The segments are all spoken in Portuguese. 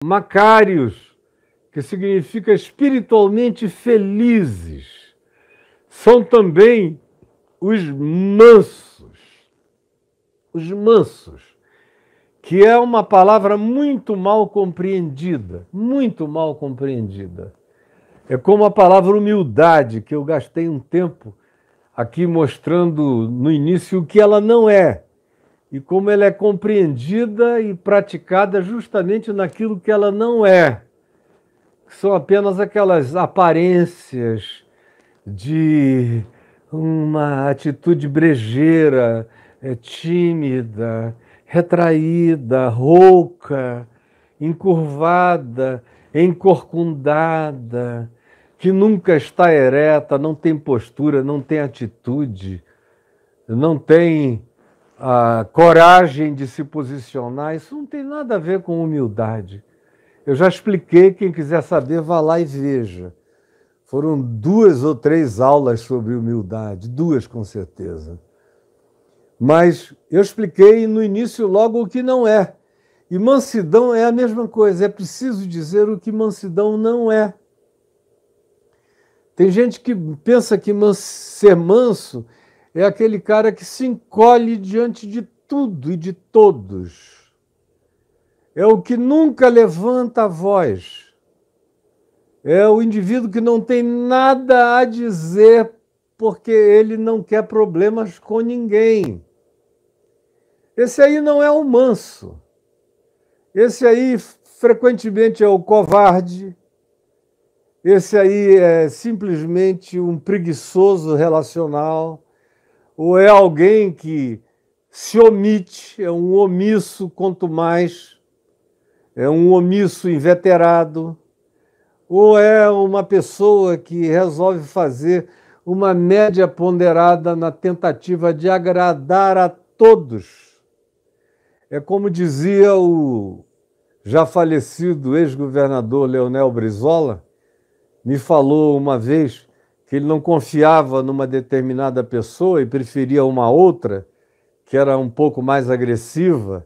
Macários, que significa espiritualmente felizes, são também os mansos. Os mansos, que é uma palavra muito mal compreendida, muito mal compreendida. É como a palavra humildade, que eu gastei um tempo aqui mostrando no início o que ela não é e como ela é compreendida e praticada justamente naquilo que ela não é. São apenas aquelas aparências de uma atitude brejeira, tímida, retraída, rouca, encurvada, encorcundada, que nunca está ereta, não tem postura, não tem atitude, não tem a coragem de se posicionar. Isso não tem nada a ver com humildade. Eu já expliquei, quem quiser saber, vá lá e veja. Foram 2 ou 3 aulas sobre humildade, 2 com certeza. Mas eu expliquei no início logo o que não é. E mansidão é a mesma coisa, é preciso dizer o que mansidão não é. Tem gente que pensa que ser manso é aquele cara que se encolhe diante de tudo e de todos. É o que nunca levanta a voz. É o indivíduo que não tem nada a dizer porque ele não quer problemas com ninguém. Esse aí não é o manso. Esse aí frequentemente é o covarde. Esse aí é simplesmente um preguiçoso relacional. Ou é alguém que se omite, é um omisso, quanto mais, é um omisso inveterado. Ou é uma pessoa que resolve fazer uma média ponderada na tentativa de agradar a todos. É como dizia o já falecido ex-governador Leonel Brizola, me falou uma vez que ele não confiava numa determinada pessoa e preferia uma outra, que era um pouco mais agressiva,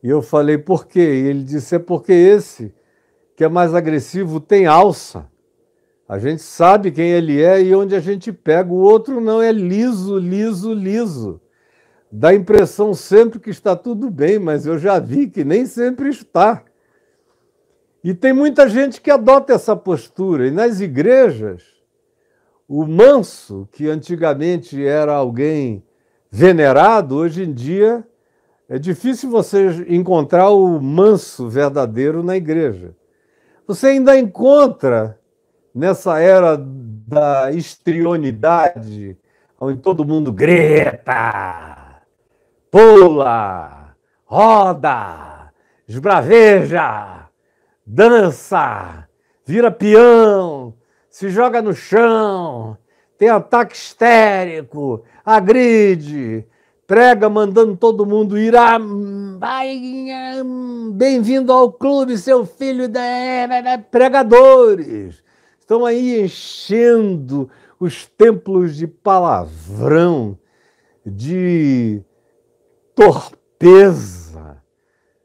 e eu falei, por quê? E ele disse, é porque esse que é mais agressivo tem alça. A gente sabe quem ele é e onde a gente pega. O outro não, é liso, liso, liso. Dá a impressão sempre que está tudo bem, mas eu já vi que nem sempre está. E tem muita gente que adota essa postura. E nas igrejas, o manso, que antigamente era alguém venerado, hoje em dia é difícil você encontrar o manso verdadeiro na igreja. Você ainda encontra, nessa era da histrionidade, onde todo mundo grita, pula, roda, esbraveja, dança, vira peão, se joga no chão, tem ataque histérico, agride, prega mandando todo mundo ir a... Bem-vindo ao clube, seu filho da... Pregadores. Estão aí enchendo os templos de palavrão, de torpeza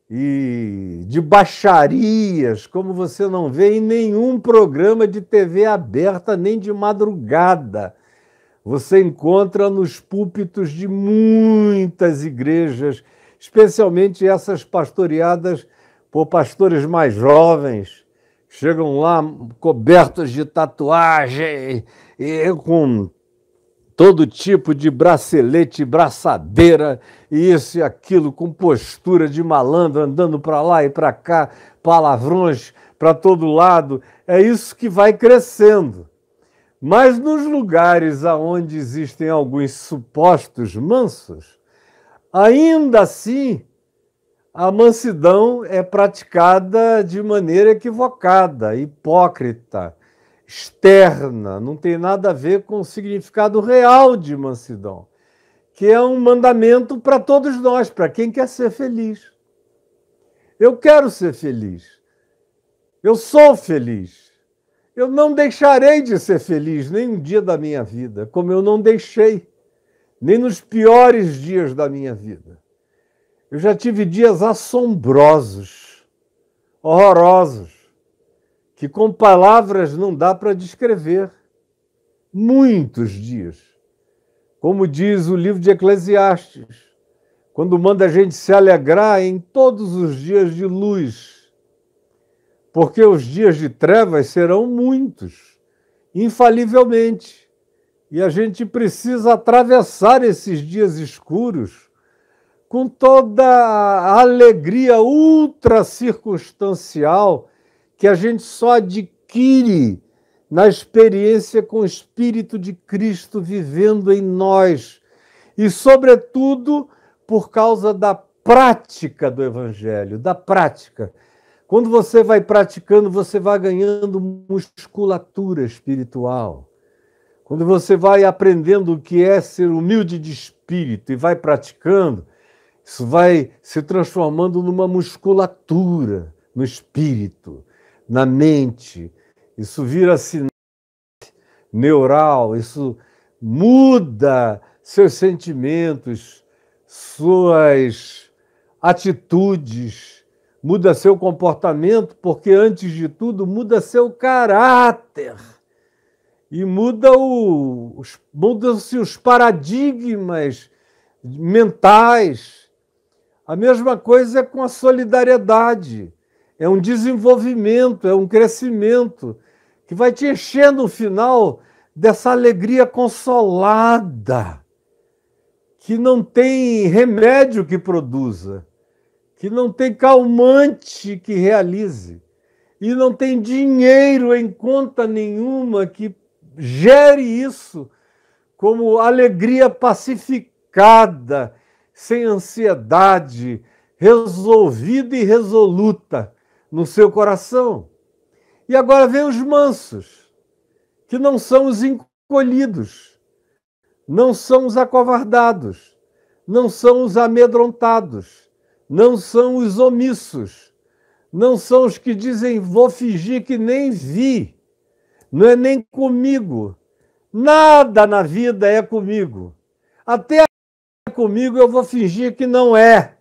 e de baixarias, como você não vê em nenhum programa de TV aberta, nem de madrugada. Você encontra nos púlpitos de muitas igrejas, especialmente essas pastoreadas por pastores mais jovens, chegam lá cobertos de tatuagem e com todo tipo de bracelete, braçadeira, e isso e aquilo, com postura de malandro, andando para lá e para cá, palavrões para todo lado. É isso que vai crescendo. Mas nos lugares onde existem alguns supostos mansos, ainda assim, a mansidão é praticada de maneira equivocada, hipócrita, externa, não tem nada a ver com o significado real de mansidão, que é um mandamento para todos nós, para quem quer ser feliz. Eu quero ser feliz. Eu sou feliz. Eu não deixarei de ser feliz nem um dia da minha vida, como eu não deixei, nem nos piores dias da minha vida. Eu já tive dias assombrosos, horrorosos, que com palavras não dá para descrever. Muitos dias. Como diz o livro de Eclesiastes, quando manda a gente se alegrar em todos os dias de luz, porque os dias de trevas serão muitos, infalivelmente. E a gente precisa atravessar esses dias escuros com toda a alegria ultra circunstancial que a gente só adquire na experiência com o Espírito de Cristo vivendo em nós. E, sobretudo, por causa da prática do Evangelho, da prática. Quando você vai praticando, você vai ganhando musculatura espiritual. Quando você vai aprendendo o que é ser humilde de espírito e vai praticando, isso vai se transformando numa musculatura no espírito, na mente. Isso vira sinapse neural, isso muda seus sentimentos, suas atitudes, muda seu comportamento, porque, antes de tudo, muda seu caráter. E mudam-se os paradigmas mentais. A mesma coisa é com a solidariedade. É um desenvolvimento, é um crescimento que vai te encher no final dessa alegria consolada, que não tem remédio que produza, que não tem calmante que realize, e não tem dinheiro em conta nenhuma que gere isso como alegria pacificada, sem ansiedade, resolvida e resoluta no seu coração. E agora vem os mansos, que não são os encolhidos, não são os acovardados, não são os amedrontados, não são os omissos, não são os que dizem, vou fingir que nem vi, não é nem comigo. Nada na vida é comigo. Até comigo eu vou fingir que não é.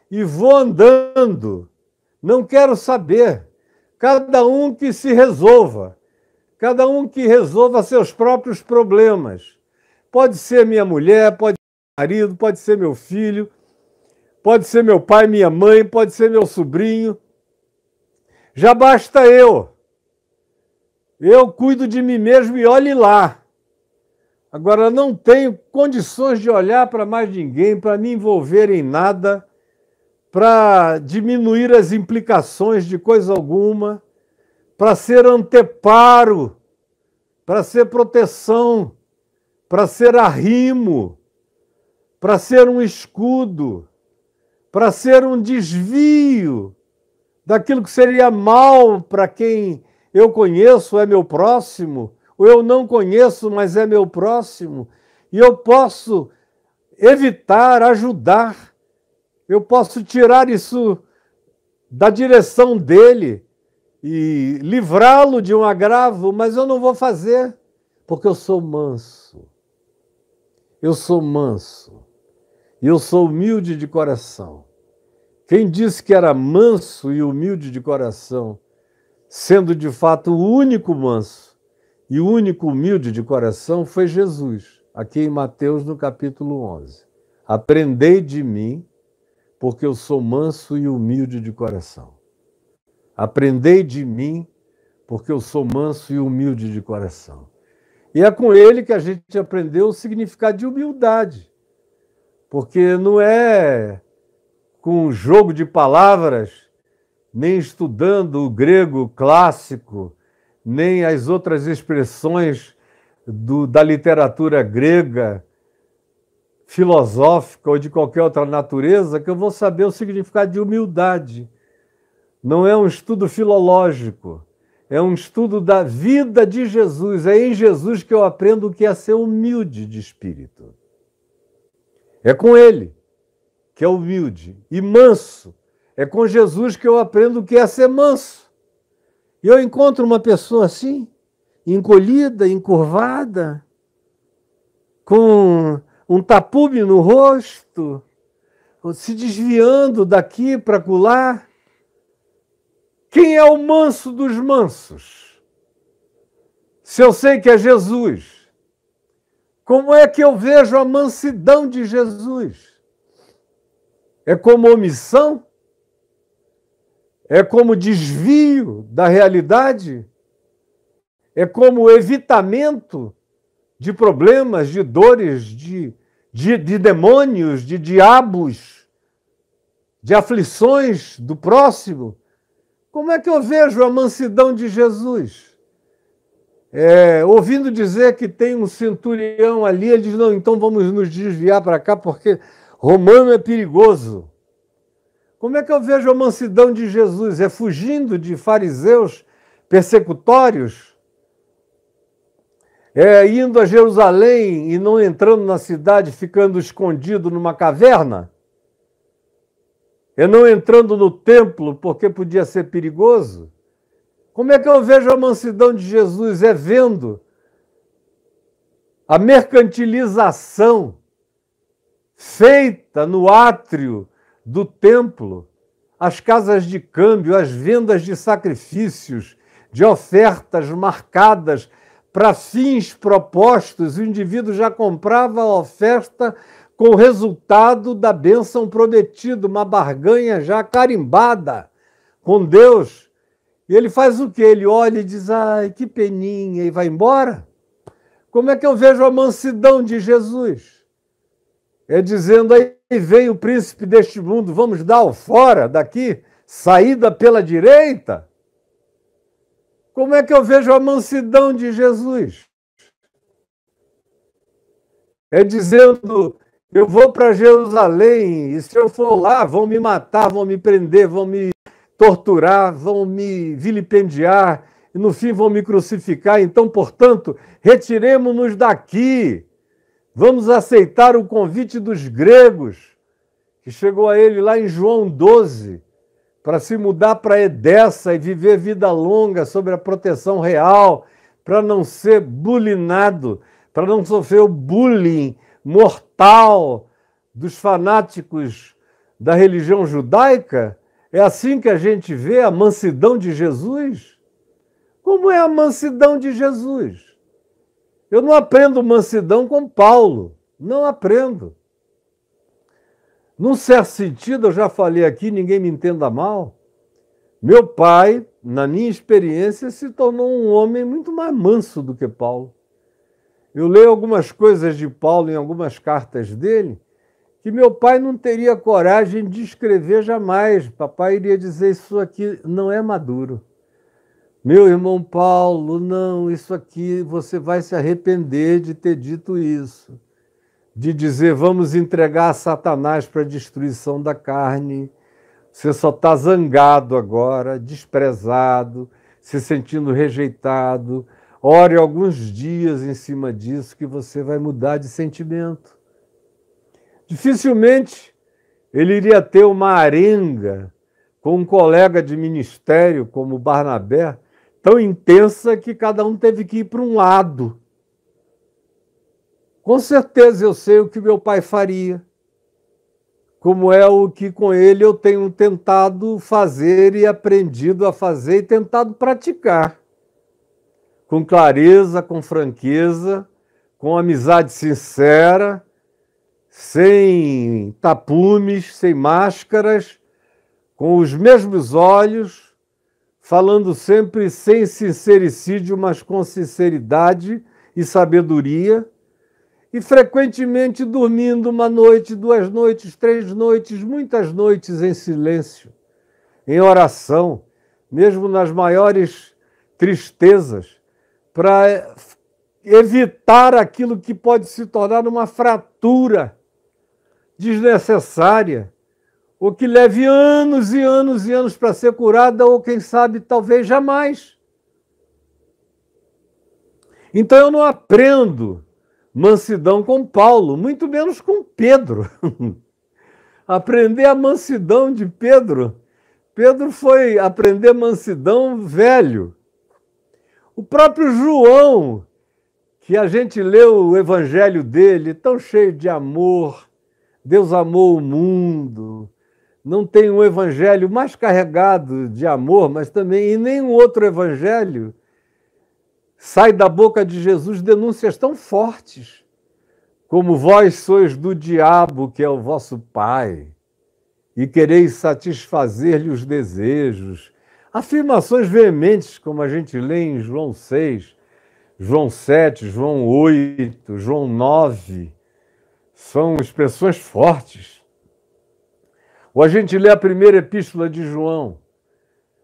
E vou andando. Não quero saber. Cada um que se resolva. Cada um que resolva seus próprios problemas. Pode ser minha mulher, pode ser meu marido, pode ser meu filho, pode ser meu pai, minha mãe, pode ser meu sobrinho. Já basta eu. Eu cuido de mim mesmo e olhe lá. Agora, não tenho condições de olhar para mais ninguém, para me envolver em nada, para diminuir as implicações de coisa alguma, para ser anteparo, para ser proteção, para ser arrimo, para ser um escudo, para ser um desvio daquilo que seria mal para quem eu conheço, é meu próximo, ou eu não conheço, mas é meu próximo, e eu posso evitar, ajudar, eu posso tirar isso da direção dele e livrá-lo de um agravo, mas eu não vou fazer, porque eu sou manso. Eu sou manso. E eu sou humilde de coração. Quem disse que era manso e humilde de coração, sendo de fato o único manso e o único humilde de coração, foi Jesus, aqui em Mateus, no capítulo 11. Aprendei de mim, porque eu sou manso e humilde de coração. Aprendei de mim, porque eu sou manso e humilde de coração. E é com ele que a gente aprendeu o significado de humildade, porque não é com um jogo de palavras, nem estudando o grego clássico, nem as outras expressões da literatura grega, filosófica ou de qualquer outra natureza, que eu vou saber o significado de humildade. Não é um estudo filológico, é um estudo da vida de Jesus. É em Jesus que eu aprendo o que é ser humilde de espírito. É com ele que é humilde e manso. É com Jesus que eu aprendo o que é ser manso. E eu encontro uma pessoa assim, encolhida, encurvada, com um tapume no rosto, se desviando daqui para acolá. Quem é o manso dos mansos? Se eu sei que é Jesus, como é que eu vejo a mansidão de Jesus? É como omissão? É como desvio da realidade? É como evitamento de problemas, de dores, de demônios, de diabos, de aflições do próximo? Como é que eu vejo a mansidão de Jesus? Ouvindo dizer que tem um centurião ali, ele diz, não, então vamos nos desviar para cá, porque romano é perigoso. Como é que eu vejo a mansidão de Jesus? É fugindo de fariseus persecutórios? É indo a Jerusalém e não entrando na cidade, ficando escondido numa caverna? É não entrando no templo porque podia ser perigoso? Como é que eu vejo a mansidão de Jesus? É vendo a mercantilização feita no átrio do templo, as casas de câmbio, as vendas de sacrifícios, de ofertas marcadas para fins propostos. O indivíduo já comprava a oferta com o resultado da bênção prometida, uma barganha já carimbada com Deus. E ele faz o quê? Ele olha e diz, ai, que peninha, e vai embora? Como é que eu vejo a mansidão de Jesus? É dizendo, aí vem o príncipe deste mundo, vamos dar o fora daqui, saída pela direita? Como é que eu vejo a mansidão de Jesus? É dizendo, eu vou para Jerusalém, e se eu for lá, vão me matar, vão me prender, vão me torturar, vão me vilipendiar, e no fim vão me crucificar. Então, portanto, retiremo-nos daqui. Vamos aceitar o convite dos gregos, que chegou a ele lá em João 12, para se mudar para Edessa e viver vida longa sob a proteção real, para não ser bulinado, para não sofrer o bullying mortal dos fanáticos da religião judaica. É assim que a gente vê a mansidão de Jesus? Como é a mansidão de Jesus? Eu não aprendo mansidão com Paulo, não aprendo. Num certo sentido, eu já falei aqui, ninguém me entenda mal, meu pai, na minha experiência, se tornou um homem muito mais manso do que Paulo. Eu leio algumas coisas de Paulo em algumas cartas dele, que meu pai não teria coragem de escrever jamais. Papai iria dizer, isso aqui não é maduro. Meu irmão Paulo, não, isso aqui você vai se arrepender de ter dito isso. De dizer, vamos entregar a Satanás para a destruição da carne. Você só está zangado agora, desprezado, se sentindo rejeitado. Ore alguns dias em cima disso que você vai mudar de sentimento. Dificilmente ele iria ter uma arenga com um colega de ministério como Barnabé, tão intensa que cada um teve que ir para um lado. Com certeza eu sei o que meu pai faria, como é o que com ele eu tenho tentado fazer e aprendido a fazer e tentado praticar. Com clareza, com franqueza, com amizade sincera, sem tapumes, sem máscaras, com os mesmos olhos, falando sempre sem sincericídio, mas com sinceridade e sabedoria, e frequentemente dormindo uma noite, 2 noites, 3 noites, muitas noites em silêncio, em oração, mesmo nas maiores tristezas, para evitar aquilo que pode se tornar uma fratura desnecessária, ou que leve anos e anos e anos para ser curada, ou quem sabe, talvez jamais. Então eu não aprendo mansidão com Paulo, muito menos com Pedro. Aprender a mansidão de Pedro. Pedro foi aprender mansidão velho. O próprio João, que a gente leu o evangelho dele, tão cheio de amor, Deus amou o mundo, não tem um evangelho mais carregado de amor, mas também em nenhum outro evangelho sai da boca de Jesus denúncias tão fortes como vós sois do diabo, que é o vosso pai, e quereis satisfazer-lhe os desejos. Afirmações veementes, como a gente lê em João 6, João 7, João 8, João 9, são expressões fortes. Ou a gente lê a primeira epístola de João,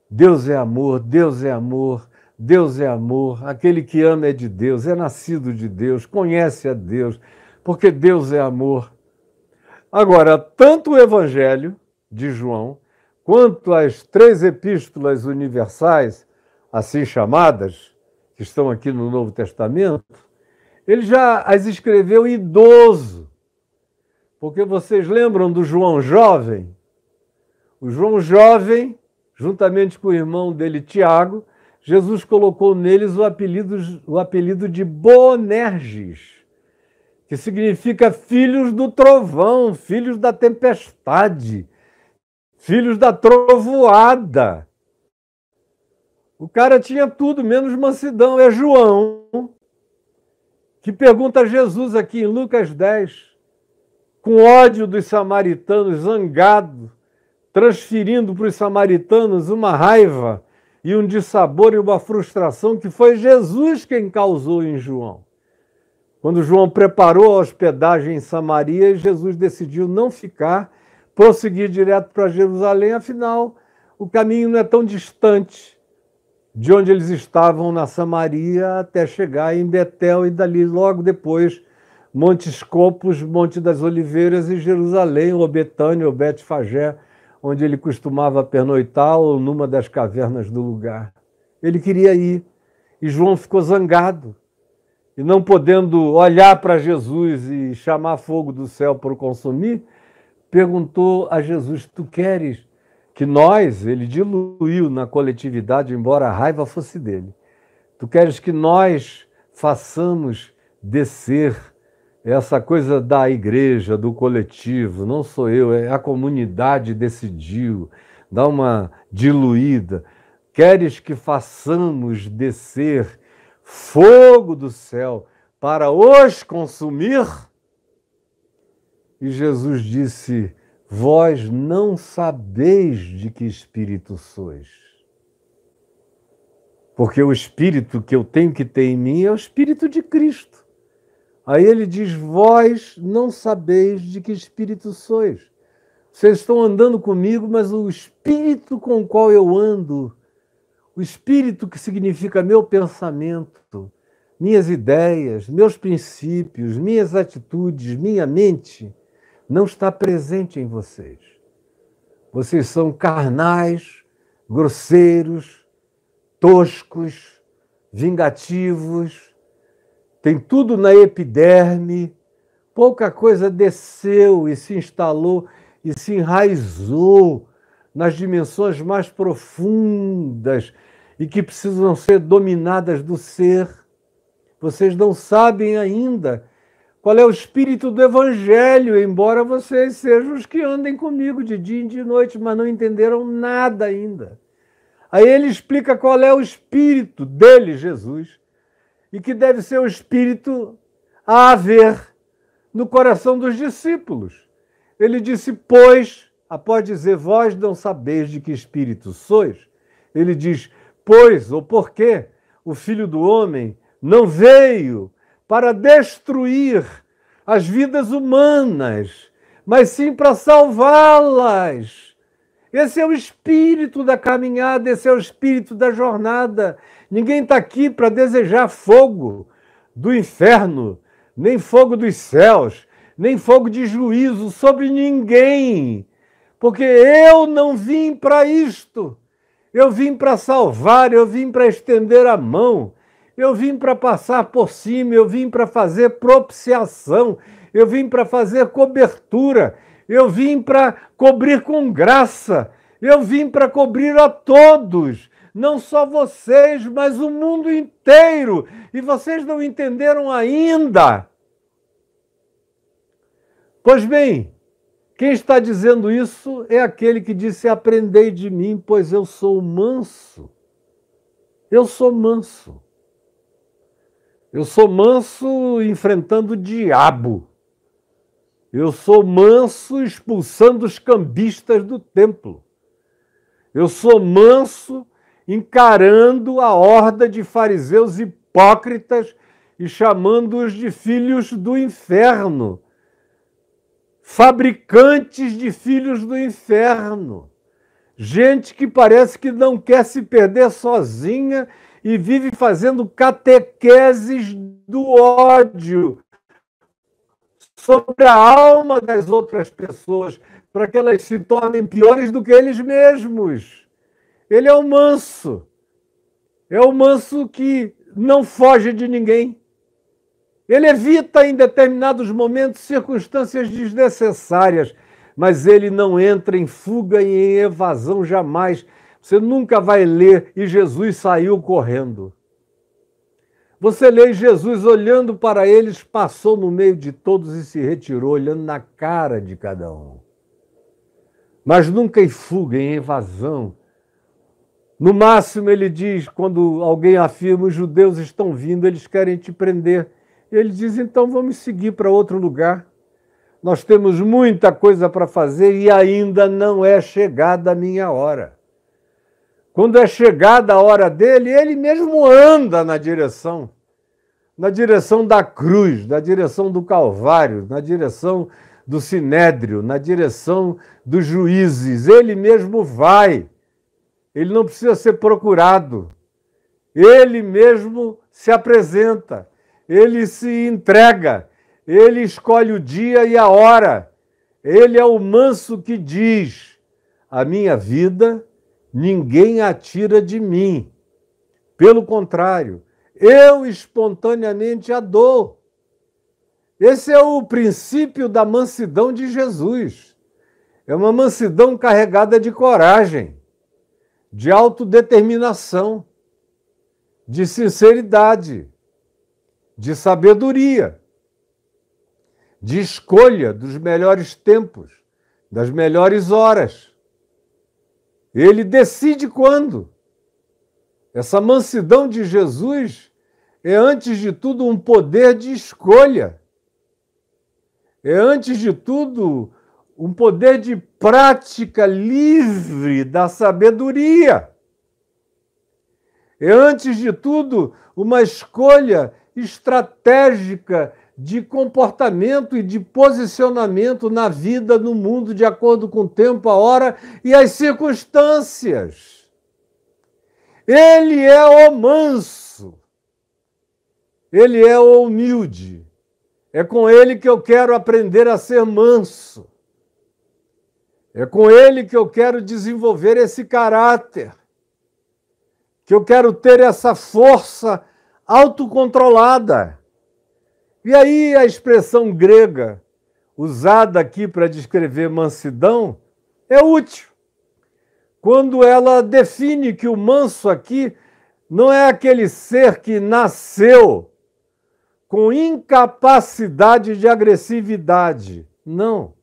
Deus é amor, Deus é amor, Deus é amor, aquele que ama é de Deus, é nascido de Deus, conhece a Deus, porque Deus é amor. Agora, tanto o Evangelho de João, quanto as 3 epístolas universais, assim chamadas, que estão aqui no Novo Testamento, ele já as escreveu idoso. Porque vocês lembram do João jovem? O João jovem, juntamente com o irmão dele, Tiago, Jesus colocou neles o apelido de Boanerges, que significa filhos do trovão, filhos da tempestade, filhos da trovoada. O cara tinha tudo, menos mansidão. É João que pergunta a Jesus aqui em Lucas 10, com ódio dos samaritanos, zangado, transferindo para os samaritanos uma raiva e um dissabor e uma frustração que foi Jesus quem causou em João. Quando João preparou a hospedagem em Samaria, Jesus decidiu não ficar, prosseguir direto para Jerusalém, afinal, o caminho não é tão distante de onde eles estavam na Samaria até chegar em Betel e dali logo depois Monte Escopos, Monte das Oliveiras e Jerusalém, ou Betânia, ou Betfagé, onde ele costumava pernoitar, ou numa das cavernas do lugar. Ele queria ir, e João ficou zangado, e não podendo olhar para Jesus e chamar fogo do céu para o consumir, perguntou a Jesus, tu queres que nós, ele diluiu na coletividade, embora a raiva fosse dele, tu queres que nós façamos descer essa coisa da igreja, do coletivo, não sou eu, é a comunidade decidiu, dá uma diluída. Queres que façamos descer fogo do céu para os consumir? E Jesus disse, vós não sabeis de que espírito sois. Porque o espírito que eu tenho que ter em mim é o espírito de Cristo. Aí ele diz, vós não sabeis de que espírito sois. Vocês estão andando comigo, mas o espírito com o qual eu ando, o espírito que significa meu pensamento, minhas ideias, meus princípios, minhas atitudes, minha mente, não está presente em vocês. Vocês são carnais, grosseiros, toscos, vingativos, tem tudo na epiderme, pouca coisa desceu e se instalou e se enraizou nas dimensões mais profundas e que precisam ser dominadas do ser. Vocês não sabem ainda qual é o espírito do Evangelho, embora vocês sejam os que andem comigo de dia e de noite, mas não entenderam nada ainda. Aí ele explica qual é o espírito dele, Jesus, e que deve ser o espírito a haver no coração dos discípulos. Ele disse, pois, após dizer, vós não sabeis de que espírito sois, ele diz, pois, ou porque o Filho do Homem não veio para destruir as vidas humanas, mas sim para salvá-las. Esse é o espírito da caminhada, esse é o espírito da jornada. Ninguém está aqui para desejar fogo do inferno, nem fogo dos céus, nem fogo de juízo sobre ninguém, porque eu não vim para isto. Eu vim para salvar, eu vim para estender a mão, eu vim para passar por cima, eu vim para fazer propiciação, eu vim para fazer cobertura, eu vim para cobrir com graça, eu vim para cobrir a todos, não só vocês, mas o mundo inteiro. E vocês não entenderam ainda. Pois bem, Quem está dizendo isso é aquele que disse: aprendei de mim, pois eu sou manso. Eu sou manso. Eu sou manso enfrentando o diabo. Eu sou manso expulsando os cambistas do templo. Eu sou manso encarando a horda de fariseus hipócritas e chamando-os de filhos do inferno, fabricantes de filhos do inferno, gente que parece que não quer se perder sozinha e vive fazendo catequeses do ódio sobre a alma das outras pessoas, para que elas se tornem piores do que eles mesmos. Ele é o manso que não foge de ninguém. Ele evita, em determinados momentos, circunstâncias desnecessárias, mas ele não entra em fuga e em evasão jamais. Você nunca vai ler e Jesus saiu correndo. Você lê Jesus olhando para eles, passou no meio de todos e se retirou, olhando na cara de cada um. Mas nunca em fuga, em evasão. No máximo, ele diz, quando alguém afirma: os judeus estão vindo, eles querem te prender. Ele diz: então vamos seguir para outro lugar. Nós temos muita coisa para fazer e ainda não é chegada a minha hora. Quando é chegada a hora dele, ele mesmo anda na direção da cruz, na direção do Calvário, na direção do Sinédrio, na direção dos juízes. Ele mesmo vai. Ele não precisa ser procurado. Ele mesmo se apresenta. Ele se entrega. Ele escolhe o dia e a hora. Ele é o manso que diz: a minha vida ninguém a tira de mim. Pelo contrário, eu espontaneamente a dou. Esse é o princípio da mansidão de Jesus. É uma mansidão carregada de coragem, de autodeterminação, de sinceridade, de sabedoria, de escolha dos melhores tempos, das melhores horas. Ele decide quando. Essa mansidão de Jesus é, antes de tudo, um poder de escolha. É, antes de tudo, um poder de prática livre da sabedoria. É, antes de tudo, uma escolha estratégica de comportamento e de posicionamento na vida, no mundo, de acordo com o tempo, a hora e as circunstâncias. Ele é o manso. Ele é o humilde. É com ele que eu quero aprender a ser manso. É com ele que eu quero desenvolver esse caráter, que eu quero ter essa força autocontrolada. E aí a expressão grega usada aqui para descrever mansidão é útil, quando ela define que o manso aqui não é aquele ser que nasceu com incapacidade de agressividade. Não.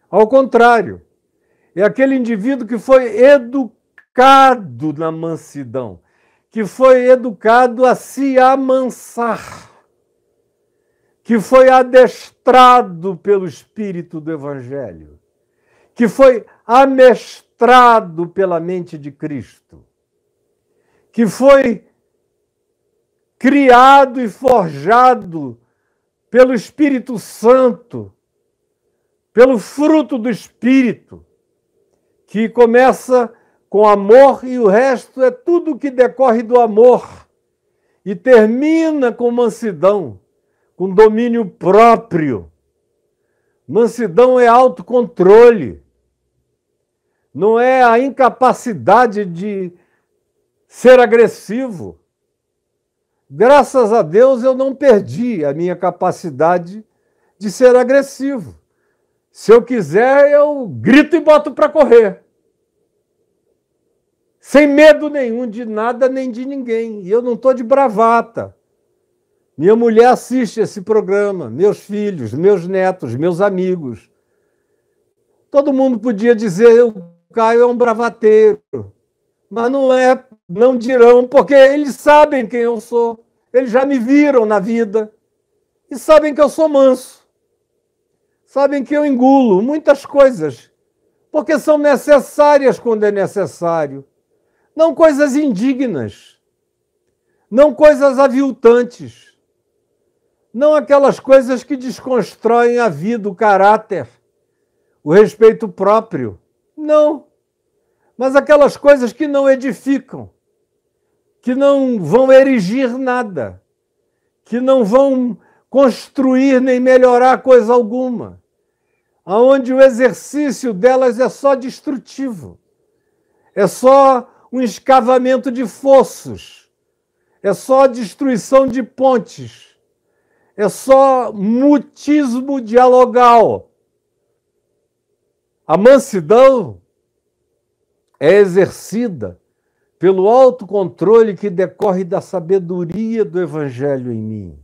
Ao contrário, é aquele indivíduo que foi educado na mansidão, que foi educado a se amansar, que foi adestrado pelo Espírito do Evangelho, que foi amestrado pela mente de Cristo, que foi criado e forjado pelo Espírito Santo, pelo fruto do Espírito, que começa com amor e o resto é tudo que decorre do amor e termina com mansidão, com domínio próprio. Mansidão é autocontrole, não é a incapacidade de ser agressivo. Graças a Deus eu não perdi a minha capacidade de ser agressivo. Se eu quiser, eu grito e boto para correr. Sem medo nenhum de nada nem de ninguém. E eu não estou de bravata. Minha mulher assiste esse programa, meus filhos, meus netos, meus amigos. Todo mundo podia dizer o Caio é um bravateiro, mas não é, não dirão, porque eles sabem quem eu sou, eles já me viram na vida e sabem que eu sou manso, sabem que eu engulo muitas coisas, porque são necessárias quando é necessário, não coisas indignas, não coisas aviltantes, não aquelas coisas que desconstroem a vida, o caráter, o respeito próprio. Não. Mas aquelas coisas que não edificam, que não vão erigir nada, que não vão construir nem melhorar coisa alguma, aonde o exercício delas é só destrutivo, é só um escavamento de fossos, é só destruição de pontes, é só mutismo dialogal. A mansidão é exercida pelo autocontrole que decorre da sabedoria do Evangelho em mim.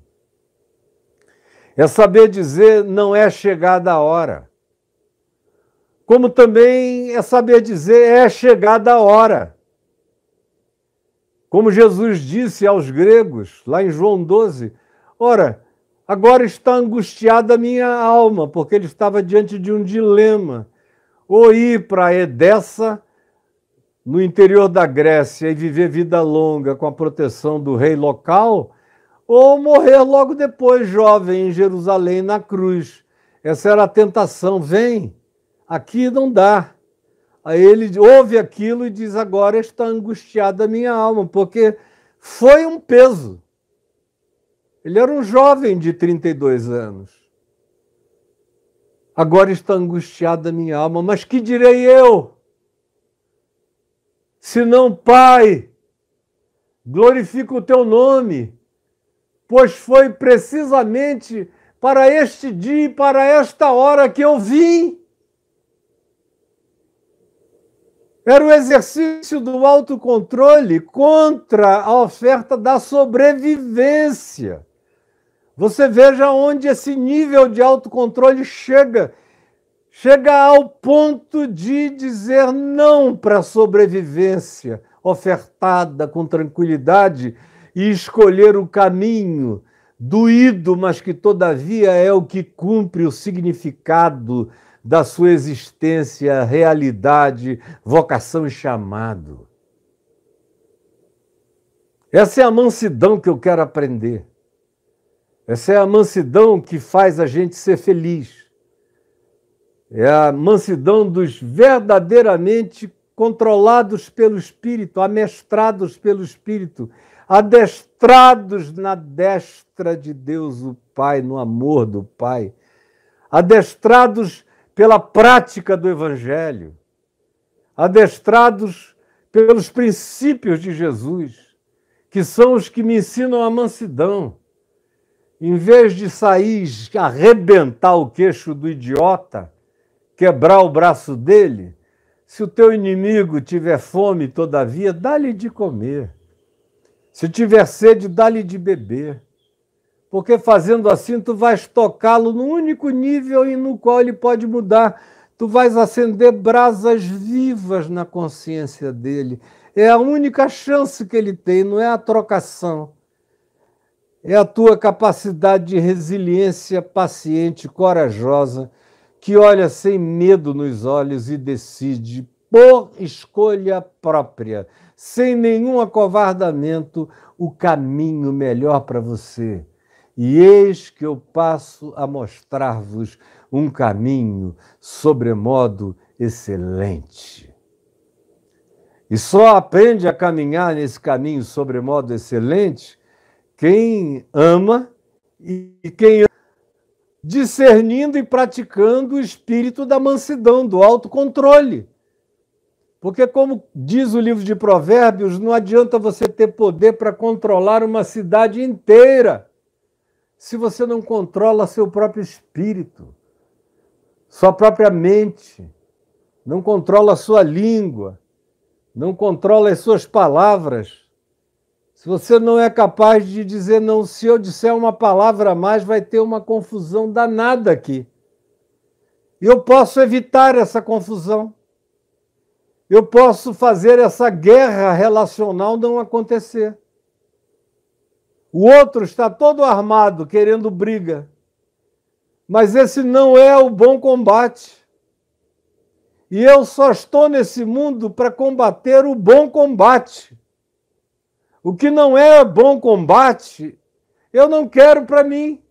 É saber dizer, não é chegada a hora. Como também é saber dizer, é chegada a hora. Como Jesus disse aos gregos, lá em João 12, ora, agora está angustiada a minha alma, porque ele estava diante de um dilema, ou ir para Edessa, no interior da Grécia, e viver vida longa com a proteção do rei local, ou morrer logo depois, jovem, em Jerusalém, na cruz. Essa era a tentação. Vem, aqui não dá. Aí ele ouve aquilo e diz, agora está angustiada a minha alma, porque foi um peso. Ele era um jovem de 32 anos. Agora está angustiada a minha alma, mas que direi eu? Senão, Pai, glorifica o teu nome, pois foi precisamente para este dia e para esta hora que eu vim. Era o exercício do autocontrole contra a oferta da sobrevivência. Você veja onde esse nível de autocontrole chega. Chega ao ponto de dizer não para a sobrevivência ofertada com tranquilidade e escolher o caminho doído, mas que todavia é o que cumpre o significado da sua existência, realidade, vocação e chamado. Essa é a mansidão que eu quero aprender. Essa é a mansidão que faz a gente ser feliz. É a mansidão dos verdadeiramente controlados pelo Espírito, amestrados pelo Espírito, adestrados na destra de Deus o Pai, no amor do Pai, adestrados pela prática do Evangelho, adestrados pelos princípios de Jesus, que são os que me ensinam a mansidão. Em vez de sair, arrebentar o queixo do idiota, quebrar o braço dele, se o teu inimigo tiver fome, todavia, dá-lhe de comer. Se tiver sede, dá-lhe de beber. Porque fazendo assim, tu vais tocá-lo no único nível em no qual ele pode mudar. Tu vais acender brasas vivas na consciência dele. É a única chance que ele tem, não é a trocação. É a tua capacidade de resiliência paciente, corajosa, que olha sem medo nos olhos e decide, por escolha própria, sem nenhum acovardamento, o caminho melhor para você. E eis que eu passo a mostrar-vos um caminho sobremodo excelente. E só aprende a caminhar nesse caminho sobremodo excelente quem ama e quem ama, discernindo e praticando o espírito da mansidão, do autocontrole. Porque, como diz o livro de Provérbios, não adianta você ter poder para controlar uma cidade inteira se você não controla seu próprio espírito, sua própria mente, não controla a sua língua, não controla as suas palavras. Se você não é capaz de dizer não, se eu disser uma palavra a mais, vai ter uma confusão danada aqui. Eu posso evitar essa confusão. Eu posso fazer essa guerra relacional não acontecer. O outro está todo armado, querendo briga. Mas esse não é o bom combate. E eu só estou nesse mundo para combater o bom combate. O que não é bom combate, eu não quero para mim.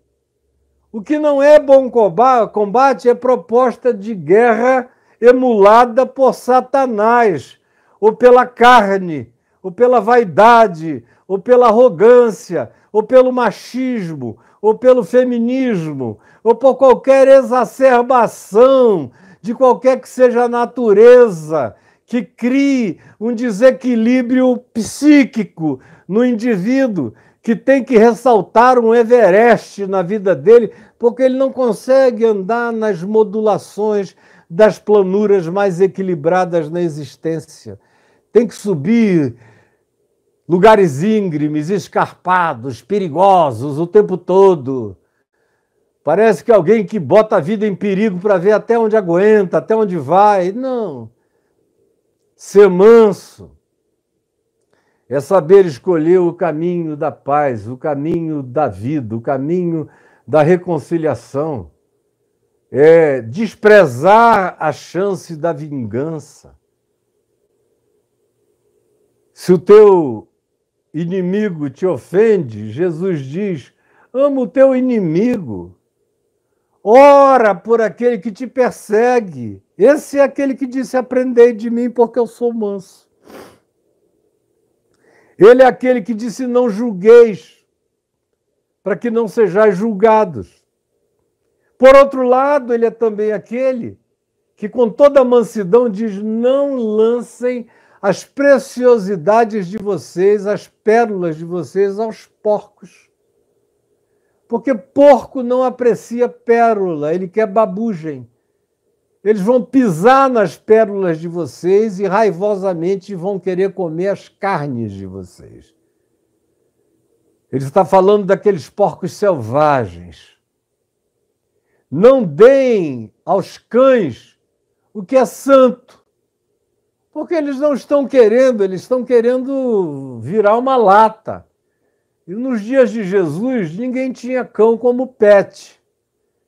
O que não é bom combate é proposta de guerra emulada por Satanás, ou pela carne, ou pela vaidade, ou pela arrogância, ou pelo machismo, ou pelo feminismo, ou por qualquer exacerbação de qualquer que seja a natureza que crie um desequilíbrio psíquico no indivíduo, que tem que ressaltar um Everest na vida dele, porque ele não consegue andar nas modulações das planuras mais equilibradas na existência. Tem que subir lugares íngremes, escarpados, perigosos o tempo todo. Parece que alguém que bota a vida em perigo para ver até onde aguenta, até onde vai. Não. Ser manso é saber escolher o caminho da paz, o caminho da vida, o caminho da reconciliação. É desprezar a chance da vingança. Se o teu inimigo te ofende, Jesus diz: ama o teu inimigo. Ora por aquele que te persegue. Esse é aquele que disse: aprendei de mim, porque eu sou manso. Ele é aquele que disse: não julgueis, para que não sejais julgados. Por outro lado, ele é também aquele que, com toda mansidão, diz: não lancem as preciosidades de vocês, as pérolas de vocês, aos porcos. Porque porco não aprecia pérola, ele quer babugem. Eles vão pisar nas pérolas de vocês e raivosamente vão querer comer as carnes de vocês. Ele está falando daqueles porcos selvagens. Não deem aos cães o que é santo, porque eles não estão querendo, eles estão querendo virar uma lata. E nos dias de Jesus, ninguém tinha cão como pet.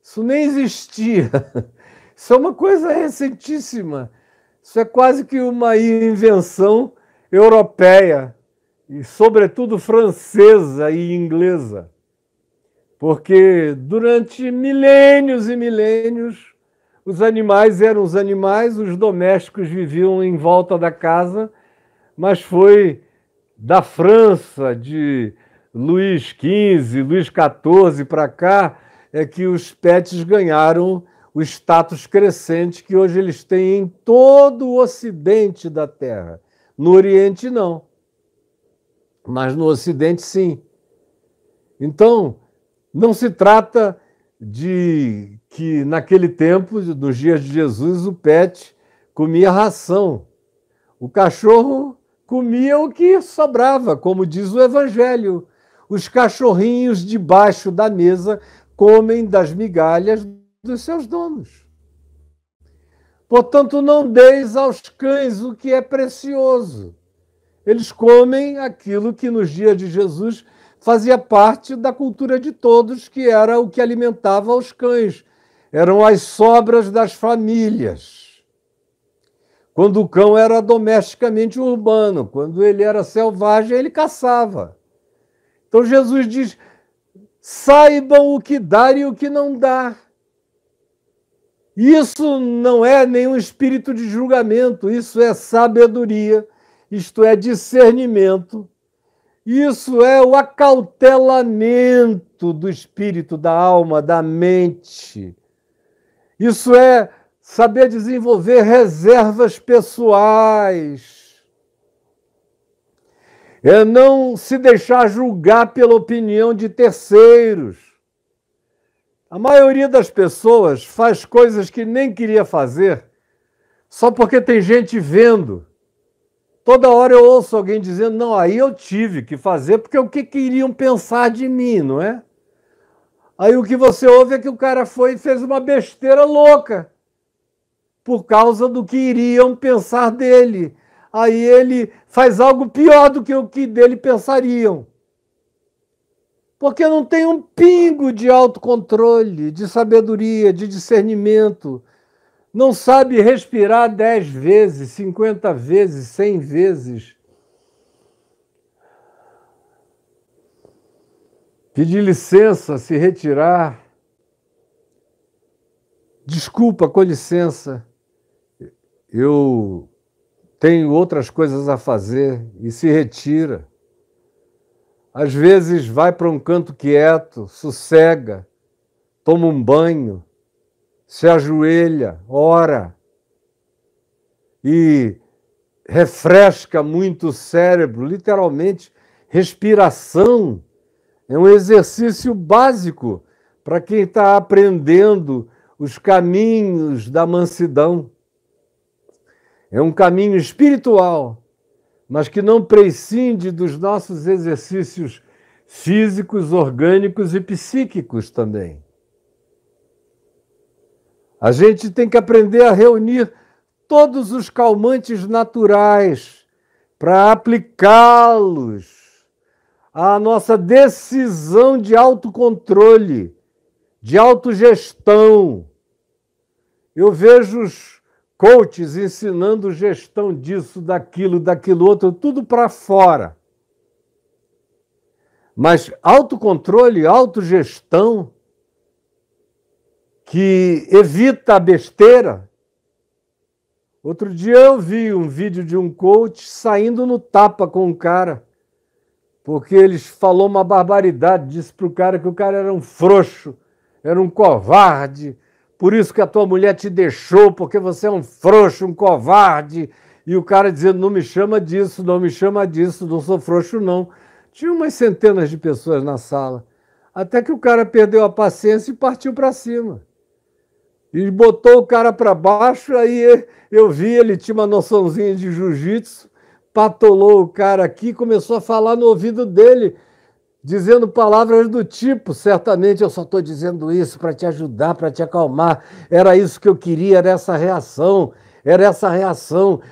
Isso nem existia. Isso é uma coisa recentíssima. Isso é quase que uma invenção europeia, e sobretudo francesa e inglesa. Porque durante milênios e milênios, os animais eram os animais, os domésticos viviam em volta da casa, mas foi da França, de Luís XV, Luís XIV para cá, é que os pets ganharam o status crescente que hoje eles têm em todo o ocidente da Terra. No Oriente, não. Mas no Ocidente, sim. Então, não se trata de que, naquele tempo, nos dias de Jesus, o pet comia ração. O cachorro comia o que sobrava, como diz o Evangelho. Os cachorrinhos debaixo da mesa comem das migalhas dos seus donos. Portanto, não deis aos cães o que é precioso. Eles comem aquilo que nos dias de Jesus fazia parte da cultura de todos, que era o que alimentava os cães. Eram as sobras das famílias. Quando o cão era domesticamente urbano, quando ele era selvagem, ele caçava. Então Jesus diz: saibam o que dar e o que não dar. Isso não é nenhum espírito de julgamento, isso é sabedoria, isto é discernimento, isso é o acautelamento do espírito, da alma, da mente. Isso é saber desenvolver reservas pessoais. É não se deixar julgar pela opinião de terceiros. A maioria das pessoas faz coisas que nem queria fazer só porque tem gente vendo. Toda hora eu ouço alguém dizendo: não, aí eu tive que fazer porque o que queriam pensar de mim, não é? Aí o que você ouve é que o cara foi e fez uma besteira louca. por causa do que iriam pensar dele. Aí ele faz algo pior do que o que dele pensariam. Porque não tem um pingo de autocontrole, de sabedoria, de discernimento. Não sabe respirar 10 vezes, 50 vezes, 100 vezes. Pedir licença, se retirar. Desculpa, com licença, eu tenho outras coisas a fazer, e se retira. Às vezes vai para um canto quieto, sossega, toma um banho, se ajoelha, ora e refresca muito o cérebro, literalmente. Respiração é um exercício básico para quem está aprendendo os caminhos da mansidão. É um caminho espiritual, mas que não prescinde dos nossos exercícios físicos, orgânicos e psíquicos também. A gente tem que aprender a reunir todos os calmantes naturais para aplicá-los à nossa decisão de autocontrole, de autogestão. Eu vejo os coaches ensinando gestão disso, daquilo outro, tudo para fora. Mas autocontrole, autogestão, que evita a besteira. Outro dia eu vi um vídeo de um coach saindo no tapa com um cara, porque ele falou uma barbaridade, disse para o cara que o cara era um frouxo, era um covarde, por isso que a tua mulher te deixou, porque você é um frouxo, um covarde. E o cara dizendo, não me chama disso, não me chama disso, não sou frouxo não. Tinha umas centenas de pessoas na sala. Até que o cara perdeu a paciência e partiu para cima. E botou o cara para baixo, aí eu vi, ele tinha uma noçãozinha de jiu-jitsu, patolou o cara aqui, começou a falar no ouvido dele, dizendo palavras do tipo, certamente eu só estou dizendo isso para te ajudar, para te acalmar, era isso que eu queria, era essa reação,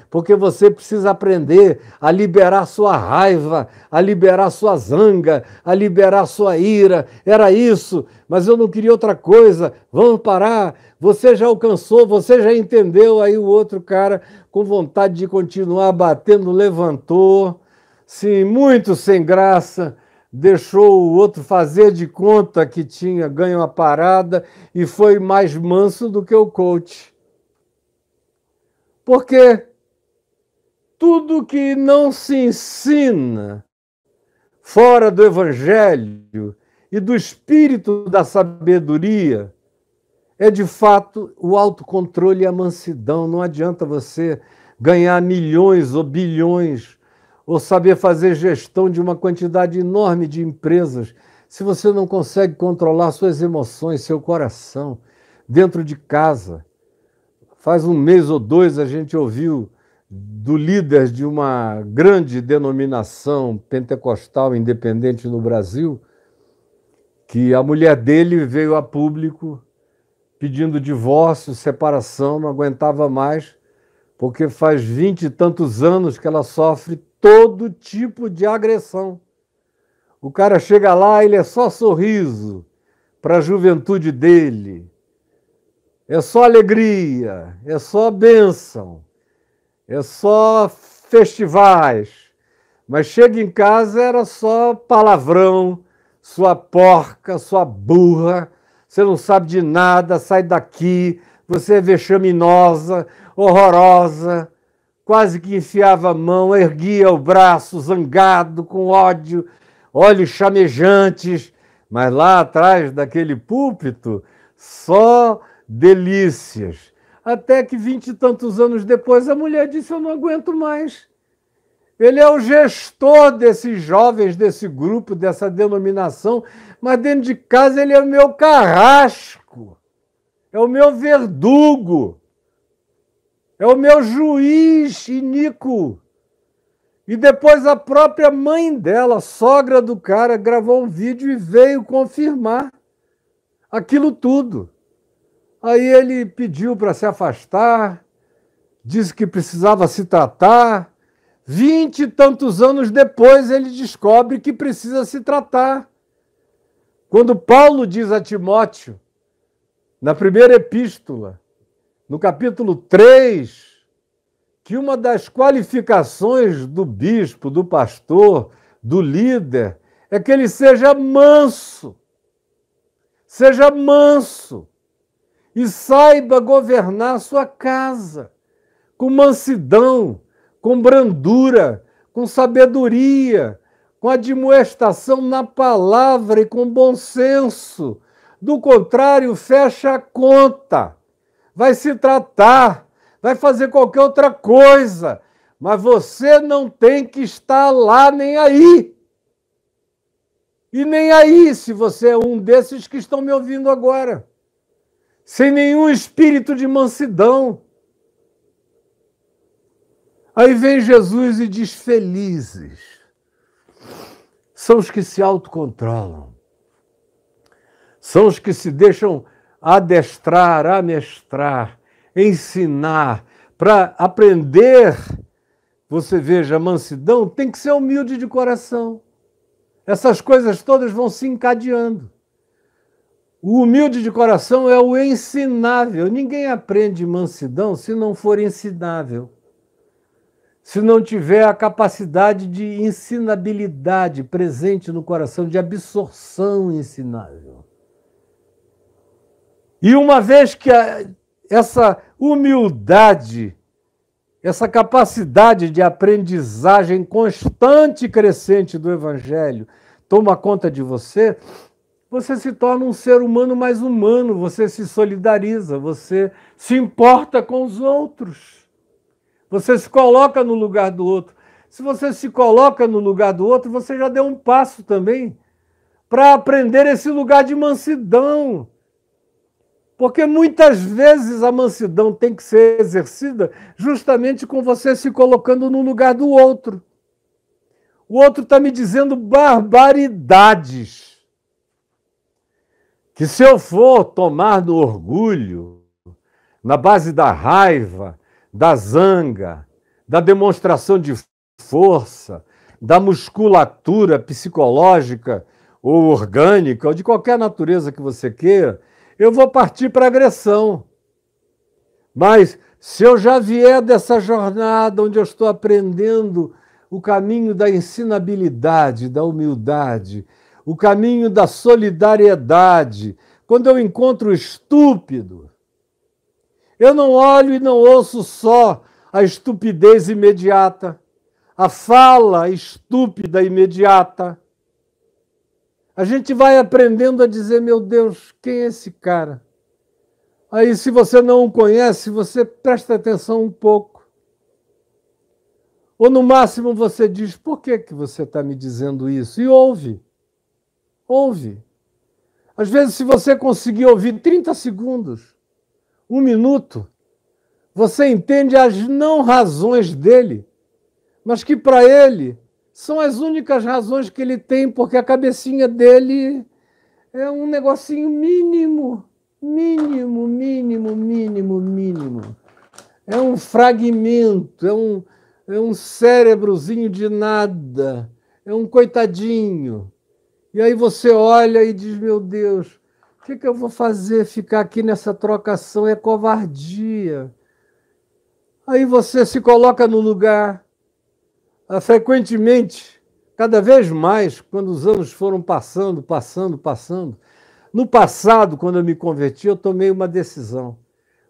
porque você precisa aprender a liberar sua raiva, a liberar sua zanga, a liberar sua ira, era isso, mas eu não queria outra coisa, vamos parar, você já alcançou, você já entendeu, aí o outro cara, com vontade de continuar batendo, levantou, sim, muito sem graça, deixou o outro fazer de conta que tinha ganho a parada e foi mais manso do que o coach. Porque tudo que não se ensina fora do Evangelho e do espírito da sabedoria é, de fato, o autocontrole e a mansidão. Não adianta você ganhar milhões ou bilhões ou saber fazer gestão de uma quantidade enorme de empresas, se você não consegue controlar suas emoções, seu coração, dentro de casa. Faz um mês ou dois a gente ouviu do líder de uma grande denominação pentecostal independente no Brasil, que a mulher dele veio a público pedindo divórcio, separação, não aguentava mais, porque faz 20 e tantos anos que ela sofre todo tipo de agressão. O cara chega lá, ele é só sorriso para a juventude dele, é só alegria, é só bênção, é só festivais. Mas chega em casa, era só palavrão, sua porca, sua burra, você não sabe de nada, sai daqui, você é vexaminosa, horrorosa. Quase que enfiava a mão, erguia o braço, zangado, com ódio, olhos chamejantes, mas lá atrás daquele púlpito, só delícias. Até que 20 e tantos anos depois a mulher disse, eu não aguento mais. Ele é o gestor desses jovens, desse grupo, dessa denominação, mas dentro de casa ele é o meu carrasco, é o meu verdugo. É o meu juiz iníquo. E depois a própria mãe dela, sogra do cara, gravou um vídeo e veio confirmar aquilo tudo. Aí ele pediu para se afastar, disse que precisava se tratar. 20 e tantos anos depois ele descobre que precisa se tratar. Quando Paulo diz a Timóteo, na primeira epístola, no capítulo 3, que uma das qualificações do bispo, do pastor, do líder, é que ele seja manso. Seja manso e saiba governar sua casa com mansidão, com brandura, com sabedoria, com admoestação na palavra e com bom senso. Do contrário, fecha a conta, vai se tratar, vai fazer qualquer outra coisa, mas você não tem que estar lá nem aí. E nem aí, se você é um desses que estão me ouvindo agora, sem nenhum espírito de mansidão. Aí vem Jesus e diz: felizes são os que se autocontrolam, são os que se deixam adestrar, amestrar, ensinar, para aprender. Você veja, a mansidão tem que ser humilde de coração. Essas coisas todas vão se encadeando. O humilde de coração é o ensinável. Ninguém aprende mansidão se não for ensinável. Se não tiver a capacidade de ensinabilidade presente no coração, de absorção ensinável. E uma vez que essa humildade, essa capacidade de aprendizagem constante e crescente do Evangelho toma conta de você, você se torna um ser humano mais humano, você se solidariza, você se importa com os outros. Você se coloca no lugar do outro. Se você se coloca no lugar do outro, você já deu um passo também para aprender esse lugar de mansidão. Porque muitas vezes a mansidão tem que ser exercida justamente com você se colocando no lugar do outro. O outro está me dizendo barbaridades. Que se eu for tomar no orgulho, na base da raiva, da zanga, da demonstração de força, da musculatura psicológica ou orgânica, ou de qualquer natureza que você queira, eu vou partir para a agressão. Mas se eu já vier dessa jornada onde eu estou aprendendo o caminho da ensinabilidade, da humildade, o caminho da solidariedade, quando eu encontro o estúpido, eu não olho e não ouço só a estupidez imediata, a fala estúpida imediata. A gente vai aprendendo a dizer: meu Deus, quem é esse cara? Aí, se você não o conhece, você presta atenção um pouco. Ou, no máximo, você diz: por que você está me dizendo isso? E ouve. Ouve. Às vezes, se você conseguir ouvir 30 segundos, 1 minuto, você entende as não razões dele, mas que para ele são as únicas razões que ele tem, porque a cabecinha dele é um negocinho mínimo, mínimo, mínimo, mínimo, mínimo. É um fragmento, é um cérebrozinho de nada, é um coitadinho. E aí você olha e diz: meu Deus, o que eu vou fazer? Ficar aqui nessa trocação é covardia. Aí você se coloca no lugar. Frequentemente, cada vez mais, quando os anos foram passando. No passado, quando eu me converti, eu tomei uma decisão.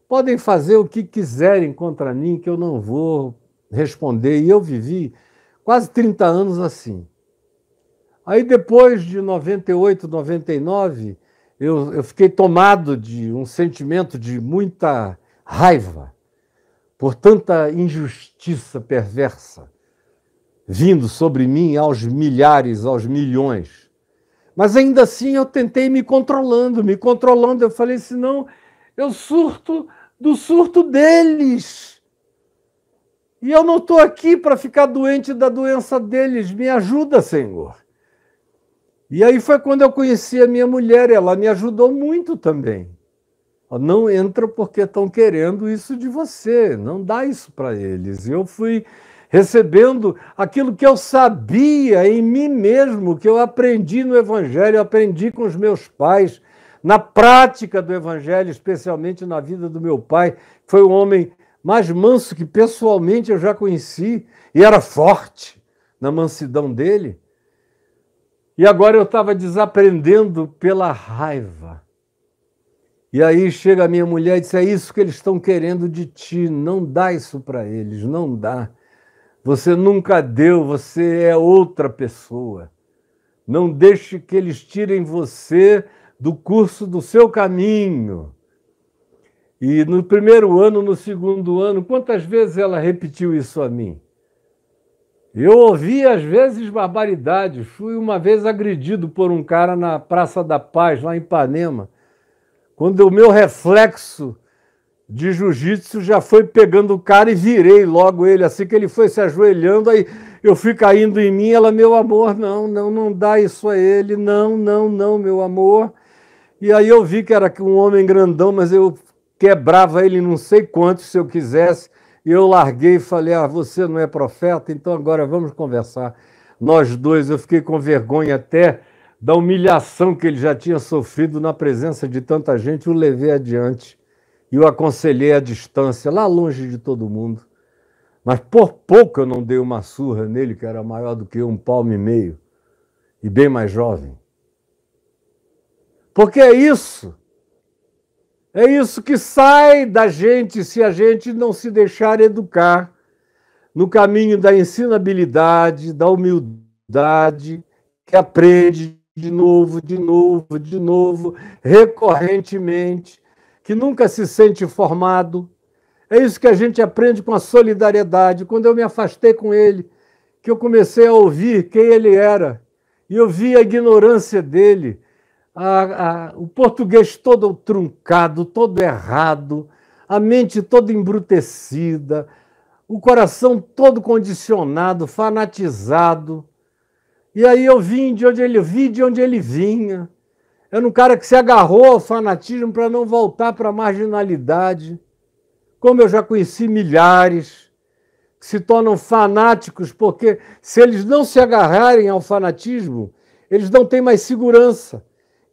Podem fazer o que quiserem contra mim, que eu não vou responder. E eu vivi quase 30 anos assim. Aí depois de 98, 99, eu fiquei tomado de um sentimento de muita raiva por tanta injustiça perversa vindo sobre mim aos milhares, aos milhões. Mas ainda assim eu tentei me controlando. Eu falei: senão eu surto do surto deles. E eu não estou aqui para ficar doente da doença deles. Me ajuda, Senhor. E aí foi quando eu conheci a minha mulher. Ela me ajudou muito também. Não entra porque estão querendo isso de você, não dá isso para eles. Eu fui recebendo aquilo que eu sabia em mim mesmo, que eu aprendi no Evangelho, eu aprendi com os meus pais, na prática do Evangelho, especialmente na vida do meu pai, que foi o homem mais manso que pessoalmente eu já conheci, e era forte na mansidão dele. E agora eu estava desaprendendo pela raiva. E aí chega a minha mulher e diz, é isso que eles estão querendo de ti, não dá isso para eles, não dá. Você nunca deu, você é outra pessoa. Não deixe que eles tirem você do curso do seu caminho. E no primeiro ano, no segundo ano, quantas vezes ela repetiu isso a mim? Eu ouvi, às vezes, barbaridades. Fui uma vez agredido por um cara na Praça da Paz, lá em Ipanema, quando o meu reflexo de jiu-jitsu já foi pegando o cara e virei logo ele. Assim que ele foi se ajoelhando, aí eu fui caindo em mim. Ela, meu amor, não dá isso a ele. Não, meu amor. E aí eu vi que era um homem grandão, mas eu quebrava ele não sei quanto se eu quisesse. E eu larguei e falei, você não é profeta, então agora vamos conversar. Nós dois, eu fiquei com vergonha até da humilhação que ele já tinha sofrido na presença de tanta gente, o levei adiante e o aconselhei à distância, lá longe de todo mundo. Mas por pouco eu não dei uma surra nele, que era maior do que 1,5 palmo e bem mais jovem. Porque é isso que sai da gente se a gente não se deixar educar no caminho da ensinabilidade, da humildade, que aprende de novo, recorrentemente, que nunca se sente formado. É isso que a gente aprende com a solidariedade. Quando eu me afastei com ele, que eu comecei a ouvir quem ele era, e eu vi a ignorância dele, o português todo truncado, todo errado, a mente toda embrutecida, o coração todo condicionado, fanatizado. E aí eu vi de onde ele vinha. Era um cara que se agarrou ao fanatismo para não voltar para a marginalidade. Como eu já conheci milhares que se tornam fanáticos, porque se eles não se agarrarem ao fanatismo, eles não têm mais segurança.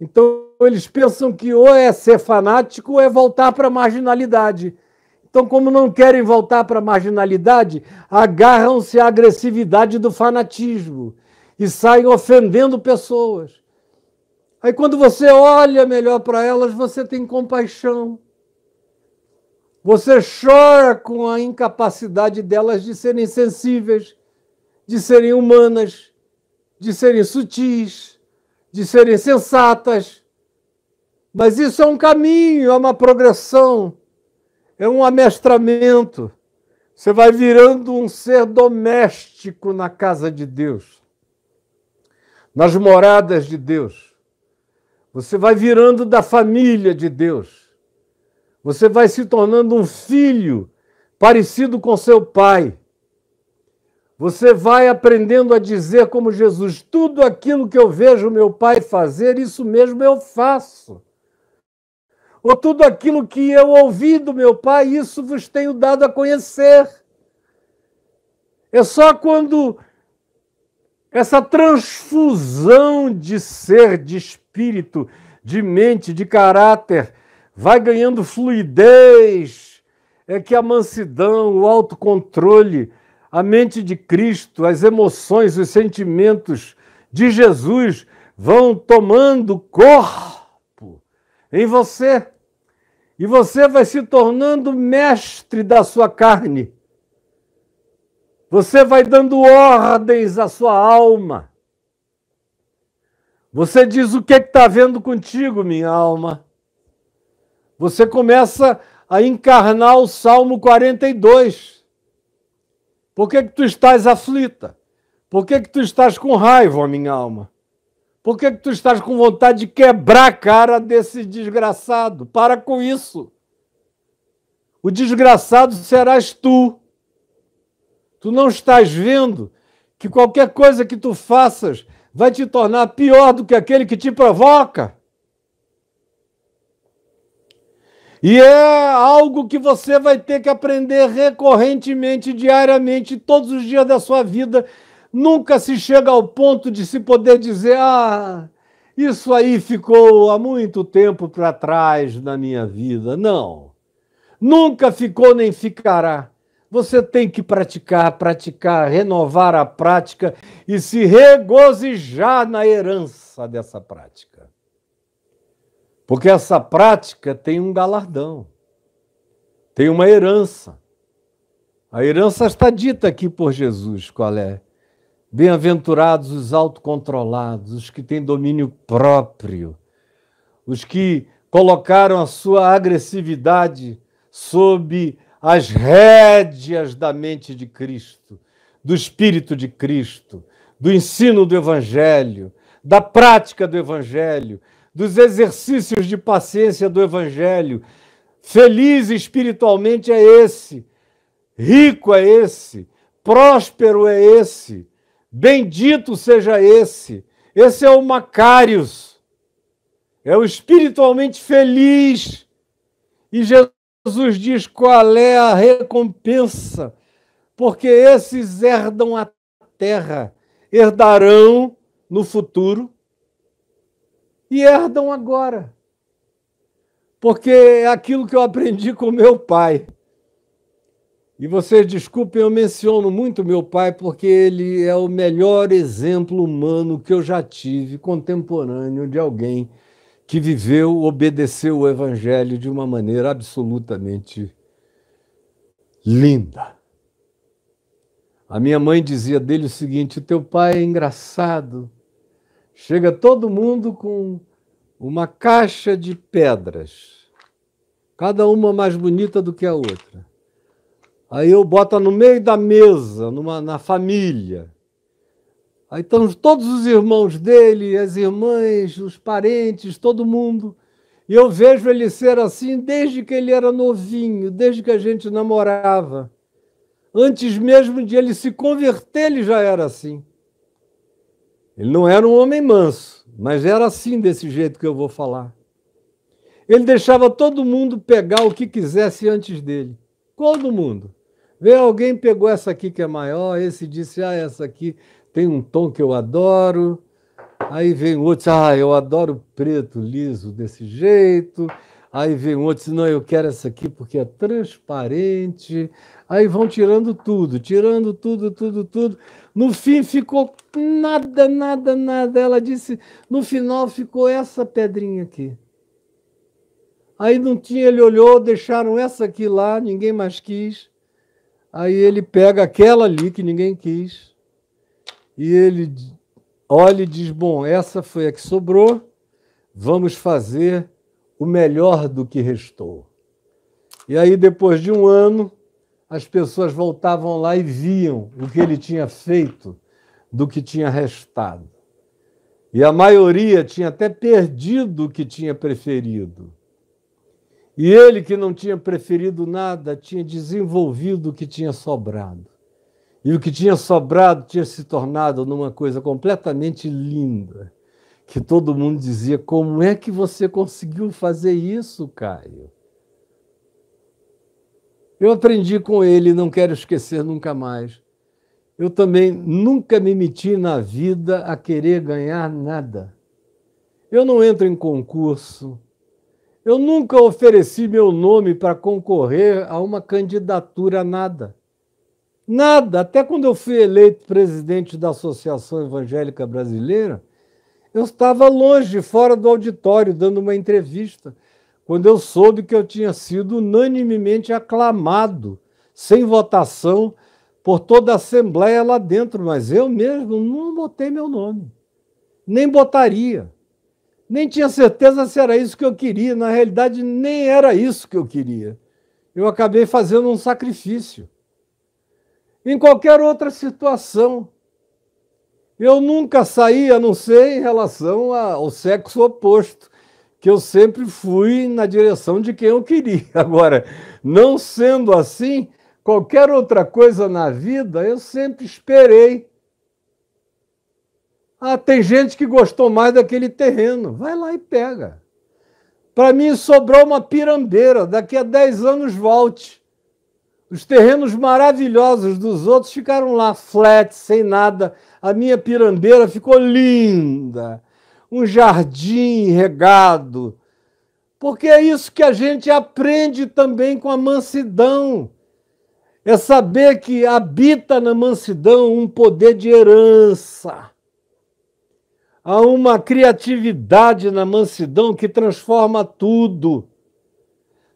Então eles pensam que ou é ser fanático ou é voltar para a marginalidade. Então, como não querem voltar para a marginalidade, agarram-se à agressividade do fanatismo e saem ofendendo pessoas. Aí, quando você olha melhor para elas, você tem compaixão. Você chora com a incapacidade delas de serem sensíveis, de serem humanas, de serem sutis, de serem sensatas. Mas isso é um caminho, é uma progressão, é um amestramento. Você vai virando um ser doméstico na casa de Deus, nas moradas de Deus. Você vai virando da família de Deus. Você vai se tornando um filho parecido com seu pai. Você vai aprendendo a dizer como Jesus, tudo aquilo que eu vejo meu pai fazer, isso mesmo eu faço. Ou tudo aquilo que eu ouvi do meu pai, isso vos tenho dado a conhecer. É só quando essa transfusão de ser, de espírito, de mente, de caráter, vai ganhando fluidez, é que a mansidão, o autocontrole, a mente de Cristo, as emoções, os sentimentos de Jesus vão tomando corpo em você. E você vai se tornando mestre da sua carne. Você vai dando ordens à sua alma. Você diz, o que está vendo contigo, minha alma? Você começa a encarnar o Salmo 42. Por que tu estás aflita? Por que tu estás com raiva, minha alma? Por que tu estás com vontade de quebrar a cara desse desgraçado? Para com isso. O desgraçado serás tu. Tu não estás vendo que qualquer coisa que tu faças vai te tornar pior do que aquele que te provoca? E é algo que você vai ter que aprender recorrentemente, diariamente, todos os dias da sua vida. Nunca se chega ao ponto de se poder dizer: ah, isso aí ficou há muito tempo para trás na minha vida. Não. Nunca ficou nem ficará. Você tem que praticar, praticar, renovar a prática e se regozijar na herança dessa prática. Porque essa prática tem um galardão, tem uma herança. A herança está dita aqui por Jesus, qual é? Bem-aventurados os autocontrolados, os que têm domínio próprio, os que colocaram a sua agressividade sob as rédeas da mente de Cristo, do Espírito de Cristo, do ensino do Evangelho, da prática do Evangelho, dos exercícios de paciência do Evangelho. Feliz espiritualmente é esse, rico é esse, próspero é esse, bendito seja esse. Esse é o Macários, é o espiritualmente feliz. E Jesus diz qual é a recompensa, porque esses herdam a terra, herdarão no futuro e herdam agora. Porque é aquilo que eu aprendi com meu pai. E vocês desculpem, eu menciono muito meu pai, porque ele é o melhor exemplo humano que eu já tive, contemporâneo de alguém que viveu, obedeceu o Evangelho de uma maneira absolutamente linda. A minha mãe dizia dele o seguinte: o teu pai é engraçado, chega todo mundo com uma caixa de pedras, cada uma mais bonita do que a outra. Aí eu boto no meio da mesa, na família. Aí estão todos os irmãos dele, as irmãs, os parentes, todo mundo. E eu vejo ele ser assim desde que ele era novinho, desde que a gente namorava. Antes mesmo de ele se converter, ele já era assim. Ele não era um homem manso, mas era assim, desse jeito que eu vou falar. Ele deixava todo mundo pegar o que quisesse antes dele. Todo mundo. Veio alguém, pegou essa aqui que é maior, esse disse: ah, essa aqui tem um tom que eu adoro. Aí vem outro: ah, eu adoro preto, liso, desse jeito. Aí vem outro: não, eu quero essa aqui porque é transparente. Aí vão tirando tudo, tudo. No fim ficou nada. Ela disse: no final ficou essa pedrinha aqui. Aí não tinha, ele olhou, deixaram essa aqui lá, ninguém mais quis. Aí ele pega aquela ali que ninguém quis e ele olha e diz: bom, essa foi a que sobrou, vamos fazer o melhor do que restou. E aí, depois de um ano, as pessoas voltavam lá e viam o que ele tinha feito do que tinha restado. E a maioria tinha até perdido o que tinha preferido. E ele, que não tinha preferido nada, tinha desenvolvido o que tinha sobrado. E o que tinha sobrado tinha se tornado numa coisa completamente linda, que todo mundo dizia: como é que você conseguiu fazer isso, Caio? Eu aprendi com ele, não quero esquecer nunca mais. Eu também nunca me meti na vida a querer ganhar nada. Eu não entro em concurso. Eu nunca ofereci meu nome para concorrer a uma candidatura a nada. Nada. Até quando eu fui eleito presidente da Associação Evangélica Brasileira, eu estava longe, fora do auditório, dando uma entrevista, quando eu soube que eu tinha sido unanimemente aclamado, sem votação, por toda a Assembleia lá dentro, mas eu mesmo não botei meu nome, nem botaria. Nem tinha certeza se era isso que eu queria. Na realidade, nem era isso que eu queria. Eu acabei fazendo um sacrifício. Em qualquer outra situação, eu nunca saí, a não ser em relação ao sexo oposto, que eu sempre fui na direção de quem eu queria. Agora, não sendo assim, qualquer outra coisa na vida, eu sempre esperei. Ah, tem gente que gostou mais daquele terreno. Vai lá e pega. Para mim sobrou uma pirambeira, daqui a 10 anos volte. Os terrenos maravilhosos dos outros ficaram lá, flat, sem nada. A minha pirambeira ficou linda, um jardim regado. Porque é isso que a gente aprende também com a mansidão. É saber que habita na mansidão um poder de herança. Há uma criatividade na mansidão que transforma tudo.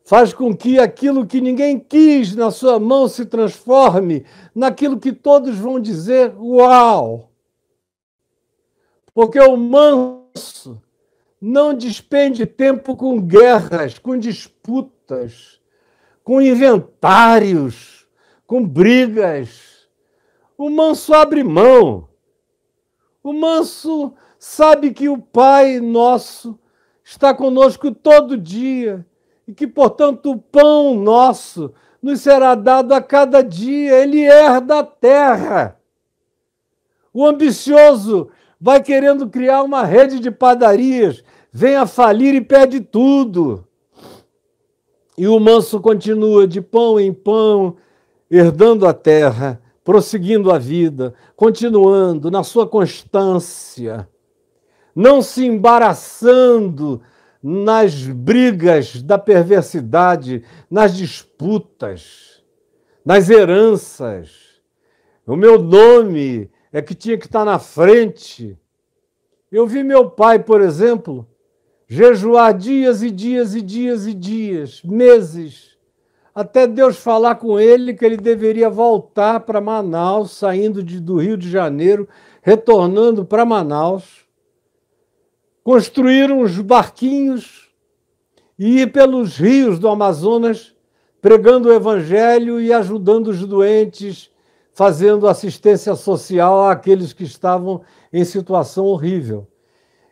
Faz com que aquilo que ninguém quis na sua mão se transforme naquilo que todos vão dizer, uau! Porque o manso não despende tempo com guerras, com disputas, com inventários, com brigas. O manso abre mão. O manso sabe que o Pai nosso está conosco todo dia e que, portanto, o pão nosso nos será dado a cada dia. Ele herda a terra. O ambicioso vai querendo criar uma rede de padarias, vem a falir e perde tudo. E o manso continua de pão em pão, herdando a terra, prosseguindo a vida, continuando na sua constância, não se embaraçando nas brigas da perversidade, nas disputas, nas heranças. O meu nome é que tinha que estar na frente. Eu vi meu pai, por exemplo, jejuar dias e dias e dias e dias, meses, até Deus falar com ele que ele deveria voltar para Manaus, saindo do Rio de Janeiro, retornando para Manaus. Construíram uns barquinhos e ir pelos rios do Amazonas, pregando o evangelho e ajudando os doentes, fazendo assistência social àqueles que estavam em situação horrível.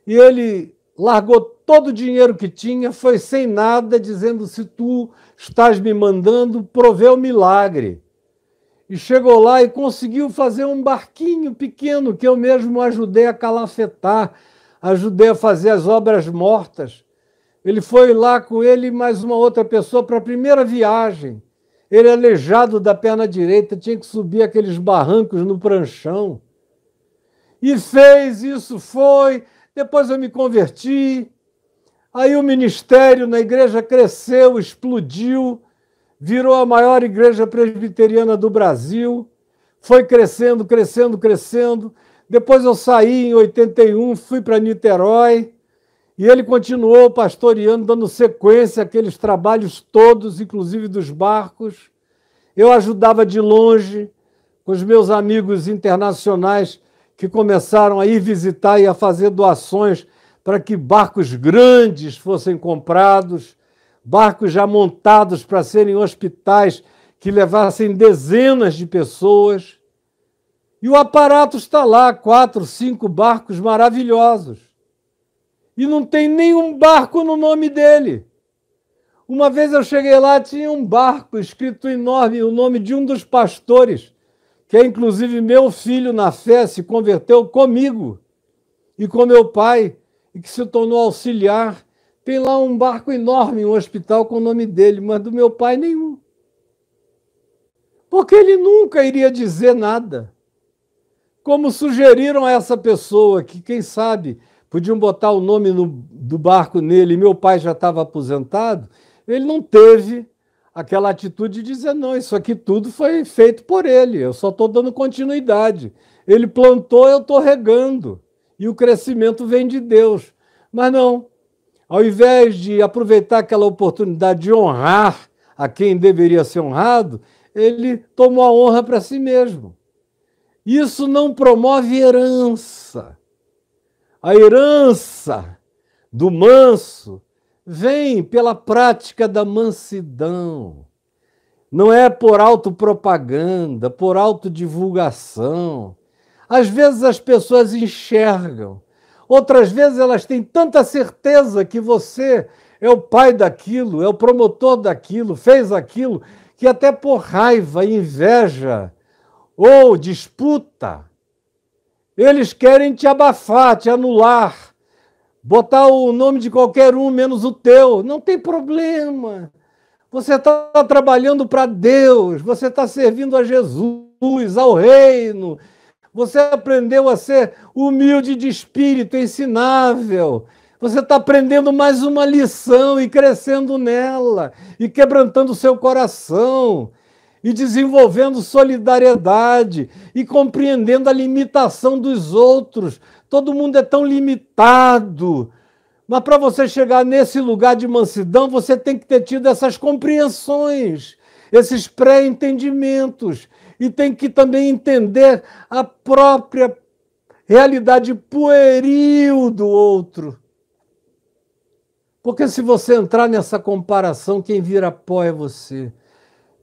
E ele largou todo o dinheiro que tinha, foi sem nada, dizendo, se tu estás me mandando, provê o milagre. E chegou lá e conseguiu fazer um barquinho pequeno, que eu mesmo ajudei a calafetar, ajudei a fazer as obras mortas. Ele foi lá com ele e mais uma outra pessoa para a primeira viagem. Ele, aleijado da perna direita, tinha que subir aqueles barrancos no pranchão. E fez isso, foi. Depois eu me converti. Aí o ministério na igreja cresceu, explodiu, virou a maior igreja presbiteriana do Brasil. Foi crescendo, crescendo, crescendo. Depois eu saí em 81, fui para Niterói. E ele continuou pastoreando, dando sequência àqueles trabalhos todos, inclusive dos barcos. Eu ajudava de longe, com os meus amigos internacionais que começaram a ir visitar e a fazer doações para que barcos grandes fossem comprados, barcos já montados para serem hospitais que levassem dezenas de pessoas. E o aparato está lá, 4, 5 barcos maravilhosos. E não tem nenhum barco no nome dele. Uma vez eu cheguei lá, tinha um barco escrito enorme, o nome de um dos pastores, que é inclusive meu filho na fé, se converteu comigo e com meu pai, e que se tornou auxiliar. Tem lá um barco enorme, um hospital com o nome dele, mas do meu pai nenhum. Porque ele nunca iria dizer nada. Como sugeriram a essa pessoa, que quem sabe podiam botar o nome do barco nele, e meu pai já estava aposentado, ele não teve aquela atitude de dizer, não, isso aqui tudo foi feito por ele, eu só estou dando continuidade. Ele plantou, eu estou regando, e o crescimento vem de Deus. Mas não, ao invés de aproveitar aquela oportunidade de honrar a quem deveria ser honrado, ele tomou a honra para si mesmo. Isso não promove herança. A herança do manso vem pela prática da mansidão. Não é por autopropaganda, por autodivulgação. Às vezes as pessoas enxergam, outras vezes elas têm tanta certeza que você é o pai daquilo, é o promotor daquilo, fez aquilo, que até por raiva, inveja ou disputa, eles querem te abafar, te anular, botar o nome de qualquer um menos o teu, não tem problema. Você está trabalhando para Deus, você está servindo a Jesus, ao reino. Você aprendeu a ser humilde de espírito, ensinável. Você está aprendendo mais uma lição e crescendo nela, e quebrantando o seu coração, e desenvolvendo solidariedade, e compreendendo a limitação dos outros. Todo mundo é tão limitado. Mas para você chegar nesse lugar de mansidão, você tem que ter tido essas compreensões, esses pré-entendimentos, e tem que também entender a própria realidade pueril do outro. Porque se você entrar nessa comparação, quem vira pó é você.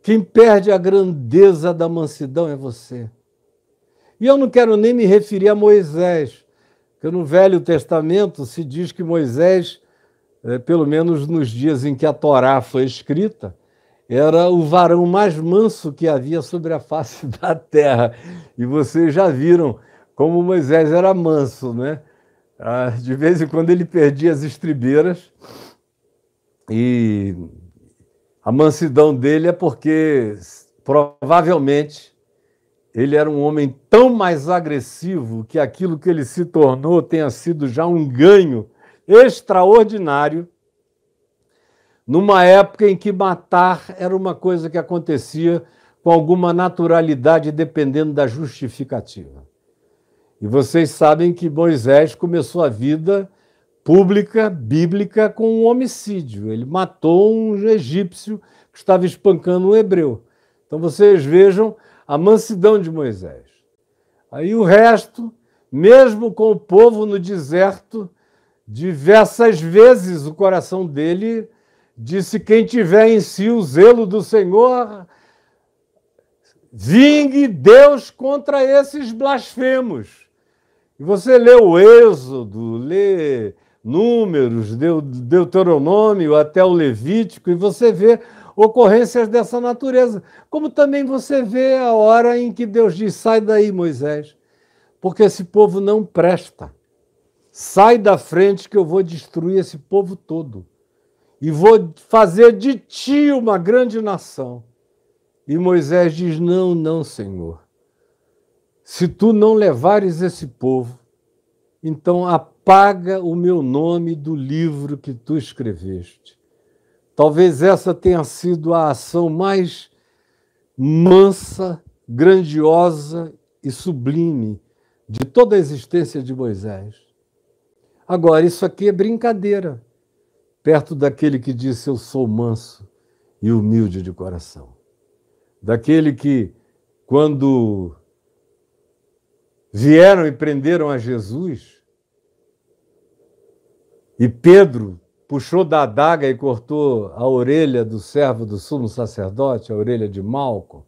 Quem perde a grandeza da mansidão é você. E eu não quero nem me referir a Moisés, porque no Velho Testamento se diz que Moisés, pelo menos nos dias em que a Torá foi escrita, era o varão mais manso que havia sobre a face da terra. E vocês já viram como Moisés era manso, né? De vez em quando ele perdia as estribeiras, e a mansidão dele é porque provavelmente ele era um homem tão mais agressivo que aquilo que ele se tornou tenha sido já um ganho extraordinário, numa época em que matar era uma coisa que acontecia com alguma naturalidade, dependendo da justificativa. E vocês sabem que Moisés começou a vida pública, bíblica, com um homicídio. Ele matou um egípcio que estava espancando um hebreu. Então vocês vejam a mansidão de Moisés. Aí o resto, mesmo com o povo no deserto, diversas vezes o coração dele disse: quem tiver em si o zelo do Senhor, vingue Deus contra esses blasfemos. E você lê o Êxodo, lê Números, Deuteronômio, até o Levítico, e você vê ocorrências dessa natureza. Como também você vê a hora em que Deus diz: sai daí, Moisés, porque esse povo não presta. Sai da frente que eu vou destruir esse povo todo. E vou fazer de ti uma grande nação. E Moisés diz: não, não, Senhor. Se tu não levares esse povo, então apaga o meu nome do livro que tu escreveste. Talvez essa tenha sido a ação mais mansa, grandiosa e sublime de toda a existência de Moisés. Agora, isso aqui é brincadeira, perto daquele que disse: eu sou manso e humilde de coração. Daquele que, quando vieram e prenderam a Jesus, e Pedro puxou da adaga e cortou a orelha do servo do sumo sacerdote, a orelha de Malco,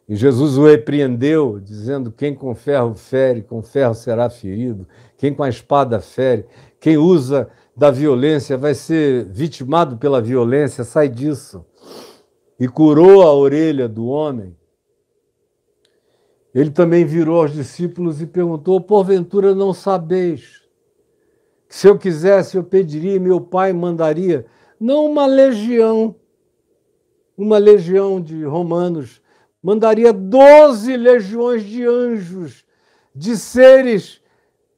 e Jesus o repreendeu, dizendo: quem com ferro fere, com ferro será ferido, quem com a espada fere, quem usa da violência vai ser vitimado pela violência, sai disso. E curou a orelha do homem. Ele também virou aos discípulos e perguntou: porventura não sabeis que se eu quisesse eu pediria e meu Pai mandaria, não uma legião de romanos, mandaria 12 legiões de anjos, de seres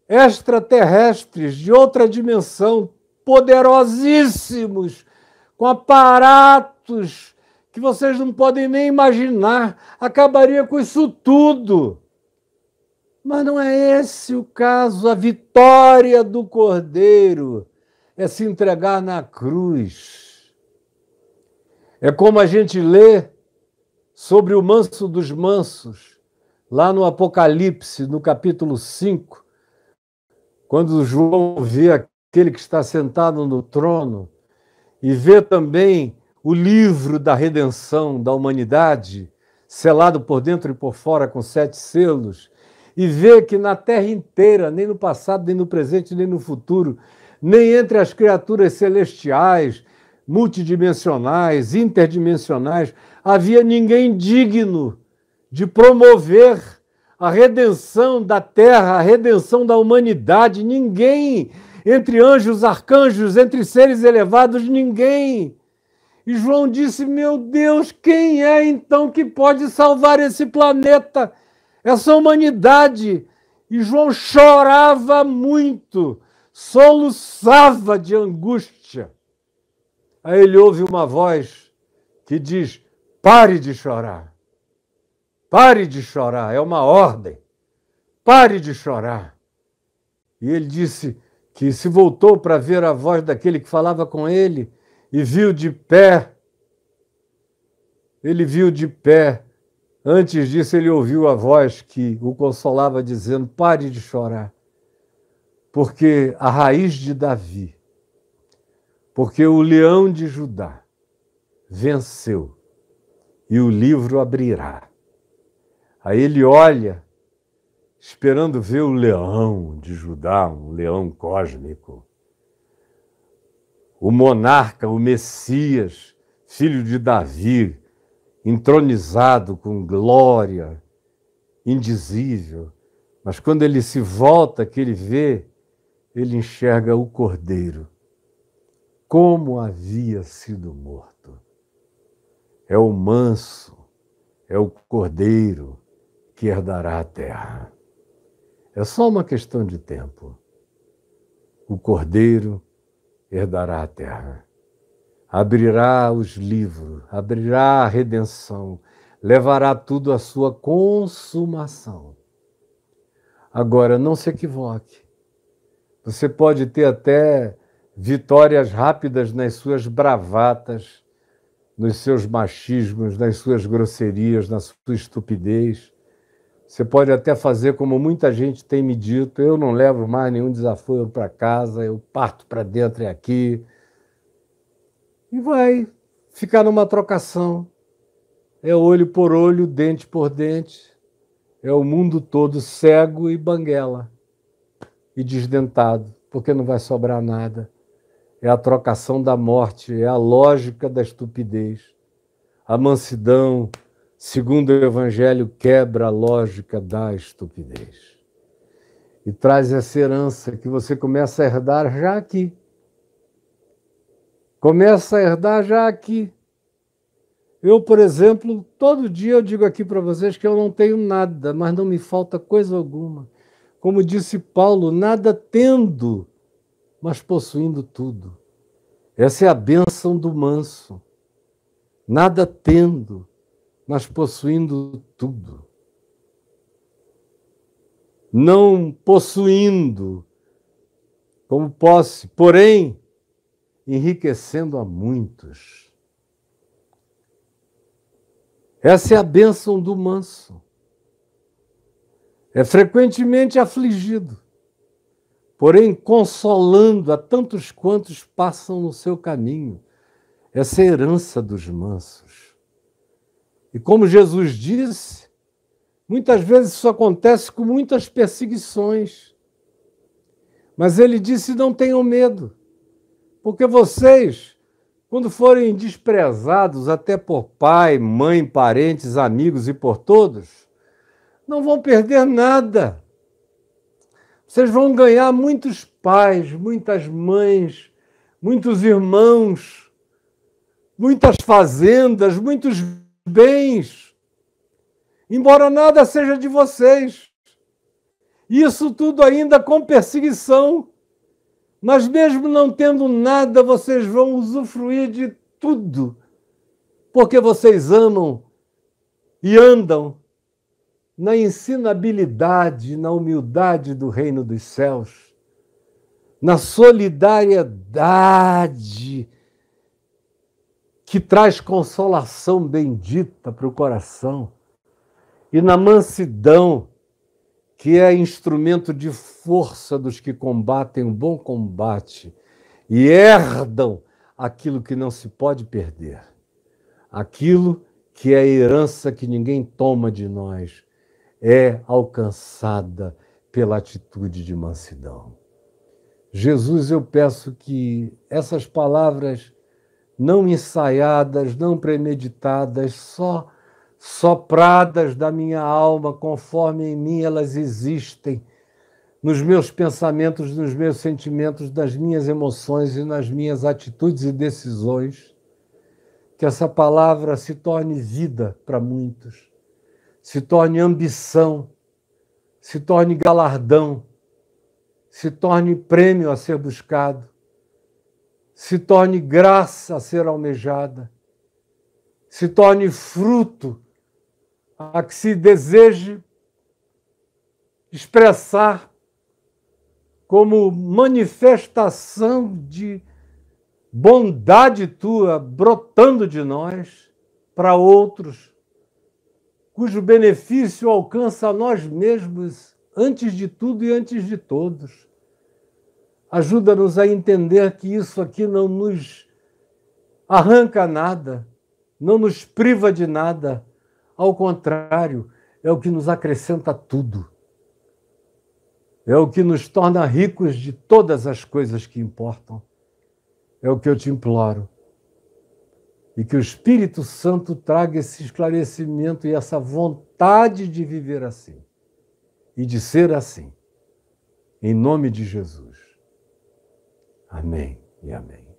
extraterrestres, de outra dimensão, poderosíssimos, com aparatos que vocês não podem nem imaginar, acabaria com isso tudo. Mas não é esse o caso. A vitória do Cordeiro é se entregar na cruz. É como a gente lê sobre o manso dos mansos, lá no Apocalipse, no capítulo 5, quando João vê aquele que está sentado no trono e vê também o livro da redenção da humanidade, selado por dentro e por fora com 7 selos, e vê que na terra inteira, nem no passado, nem no presente, nem no futuro, nem entre as criaturas celestiais, multidimensionais, interdimensionais, havia ninguém digno de promover a redenção da terra, a redenção da humanidade. Ninguém entre anjos, arcanjos, entre seres elevados, ninguém. E João disse: meu Deus, quem é então que pode salvar esse planeta, essa humanidade? E João chorava muito, soluçava de angústia. Aí ele ouve uma voz que diz: pare de chorar. Pare de chorar, é uma ordem. Pare de chorar. E ele disse que se voltou para ver a voz daquele que falava com ele e viu de pé. Ele viu de pé. Antes disso, ele ouviu a voz que o consolava, dizendo: pare de chorar, porque a raiz de Davi, porque o leão de Judá venceu e o livro abrirá. Aí ele olha, esperando ver o leão de Judá, um leão cósmico, o monarca, o Messias, filho de Davi, entronizado com glória indizível. Mas quando ele se volta, que ele vê, ele enxerga o cordeiro, como havia sido morto. É o manso, é o cordeiro que herdará a terra. É só uma questão de tempo. O cordeiro herdará a terra. Abrirá os livros, abrirá a redenção, levará tudo à sua consumação. Agora, não se equivoque. Você pode ter até vitórias rápidas nas suas bravatas, nos seus machismos, nas suas grosserias, na sua estupidez. Você pode até fazer como muita gente tem me dito: eu não levo mais nenhum desaforo para casa, eu parto para dentro e aqui. E vai ficar numa trocação. É olho por olho, dente por dente. É o mundo todo cego e banguela. E desdentado, porque não vai sobrar nada. É a trocação da morte, é a lógica da estupidez. A mansidão, segundo o Evangelho, quebra a lógica da estupidez. E traz essa herança que você começa a herdar já aqui. Começa a herdar já aqui. Eu, por exemplo, todo dia eu digo aqui para vocês que eu não tenho nada, mas não me falta coisa alguma. Como disse Paulo, nada tendo, mas possuindo tudo. Essa é a bênção do manso. Nada tendo, mas possuindo tudo. Não possuindo como posse, porém, enriquecendo a muitos. Essa é a bênção do manso. É frequentemente afligido, porém consolando a tantos quantos passam no seu caminho. Essa é a herança dos mansos. E como Jesus disse, muitas vezes isso acontece com muitas perseguições. Mas ele disse: não tenham medo, porque vocês, quando forem desprezados até por pai, mãe, parentes, amigos e por todos, não vão perder nada. Vocês vão ganhar muitos pais, muitas mães, muitos irmãos, muitas fazendas, muitos bens, embora nada seja de vocês. Isso tudo ainda com perseguição. Mas mesmo não tendo nada, vocês vão usufruir de tudo, porque vocês amam e andam na ensinabilidade, na humildade do reino dos céus, na solidariedade que traz consolação bendita para o coração, e na mansidão, que é instrumento de força dos que combatem o bom combate e herdam aquilo que não se pode perder, aquilo que é a herança que ninguém toma de nós, é alcançada pela atitude de mansidão. Jesus, eu peço que essas palavras não ensaiadas, não premeditadas, só sopradas da minha alma, conforme em mim elas existem, nos meus pensamentos, nos meus sentimentos, nas minhas emoções e nas minhas atitudes e decisões. Que essa palavra se torne vida para muitos, se torne ambição, se torne galardão, se torne prêmio a ser buscado, se torne graça a ser almejada, se torne fruto a que se deseje expressar como manifestação de bondade tua brotando de nós para outros, cujo benefício alcança a nós mesmos antes de tudo e antes de todos. Ajuda-nos a entender que isso aqui não nos arranca nada, não nos priva de nada. Ao contrário, é o que nos acrescenta tudo. É o que nos torna ricos de todas as coisas que importam. É o que eu te imploro. E que o Espírito Santo traga esse esclarecimento e essa vontade de viver assim. E de ser assim. Em nome de Jesus. Amém e amém.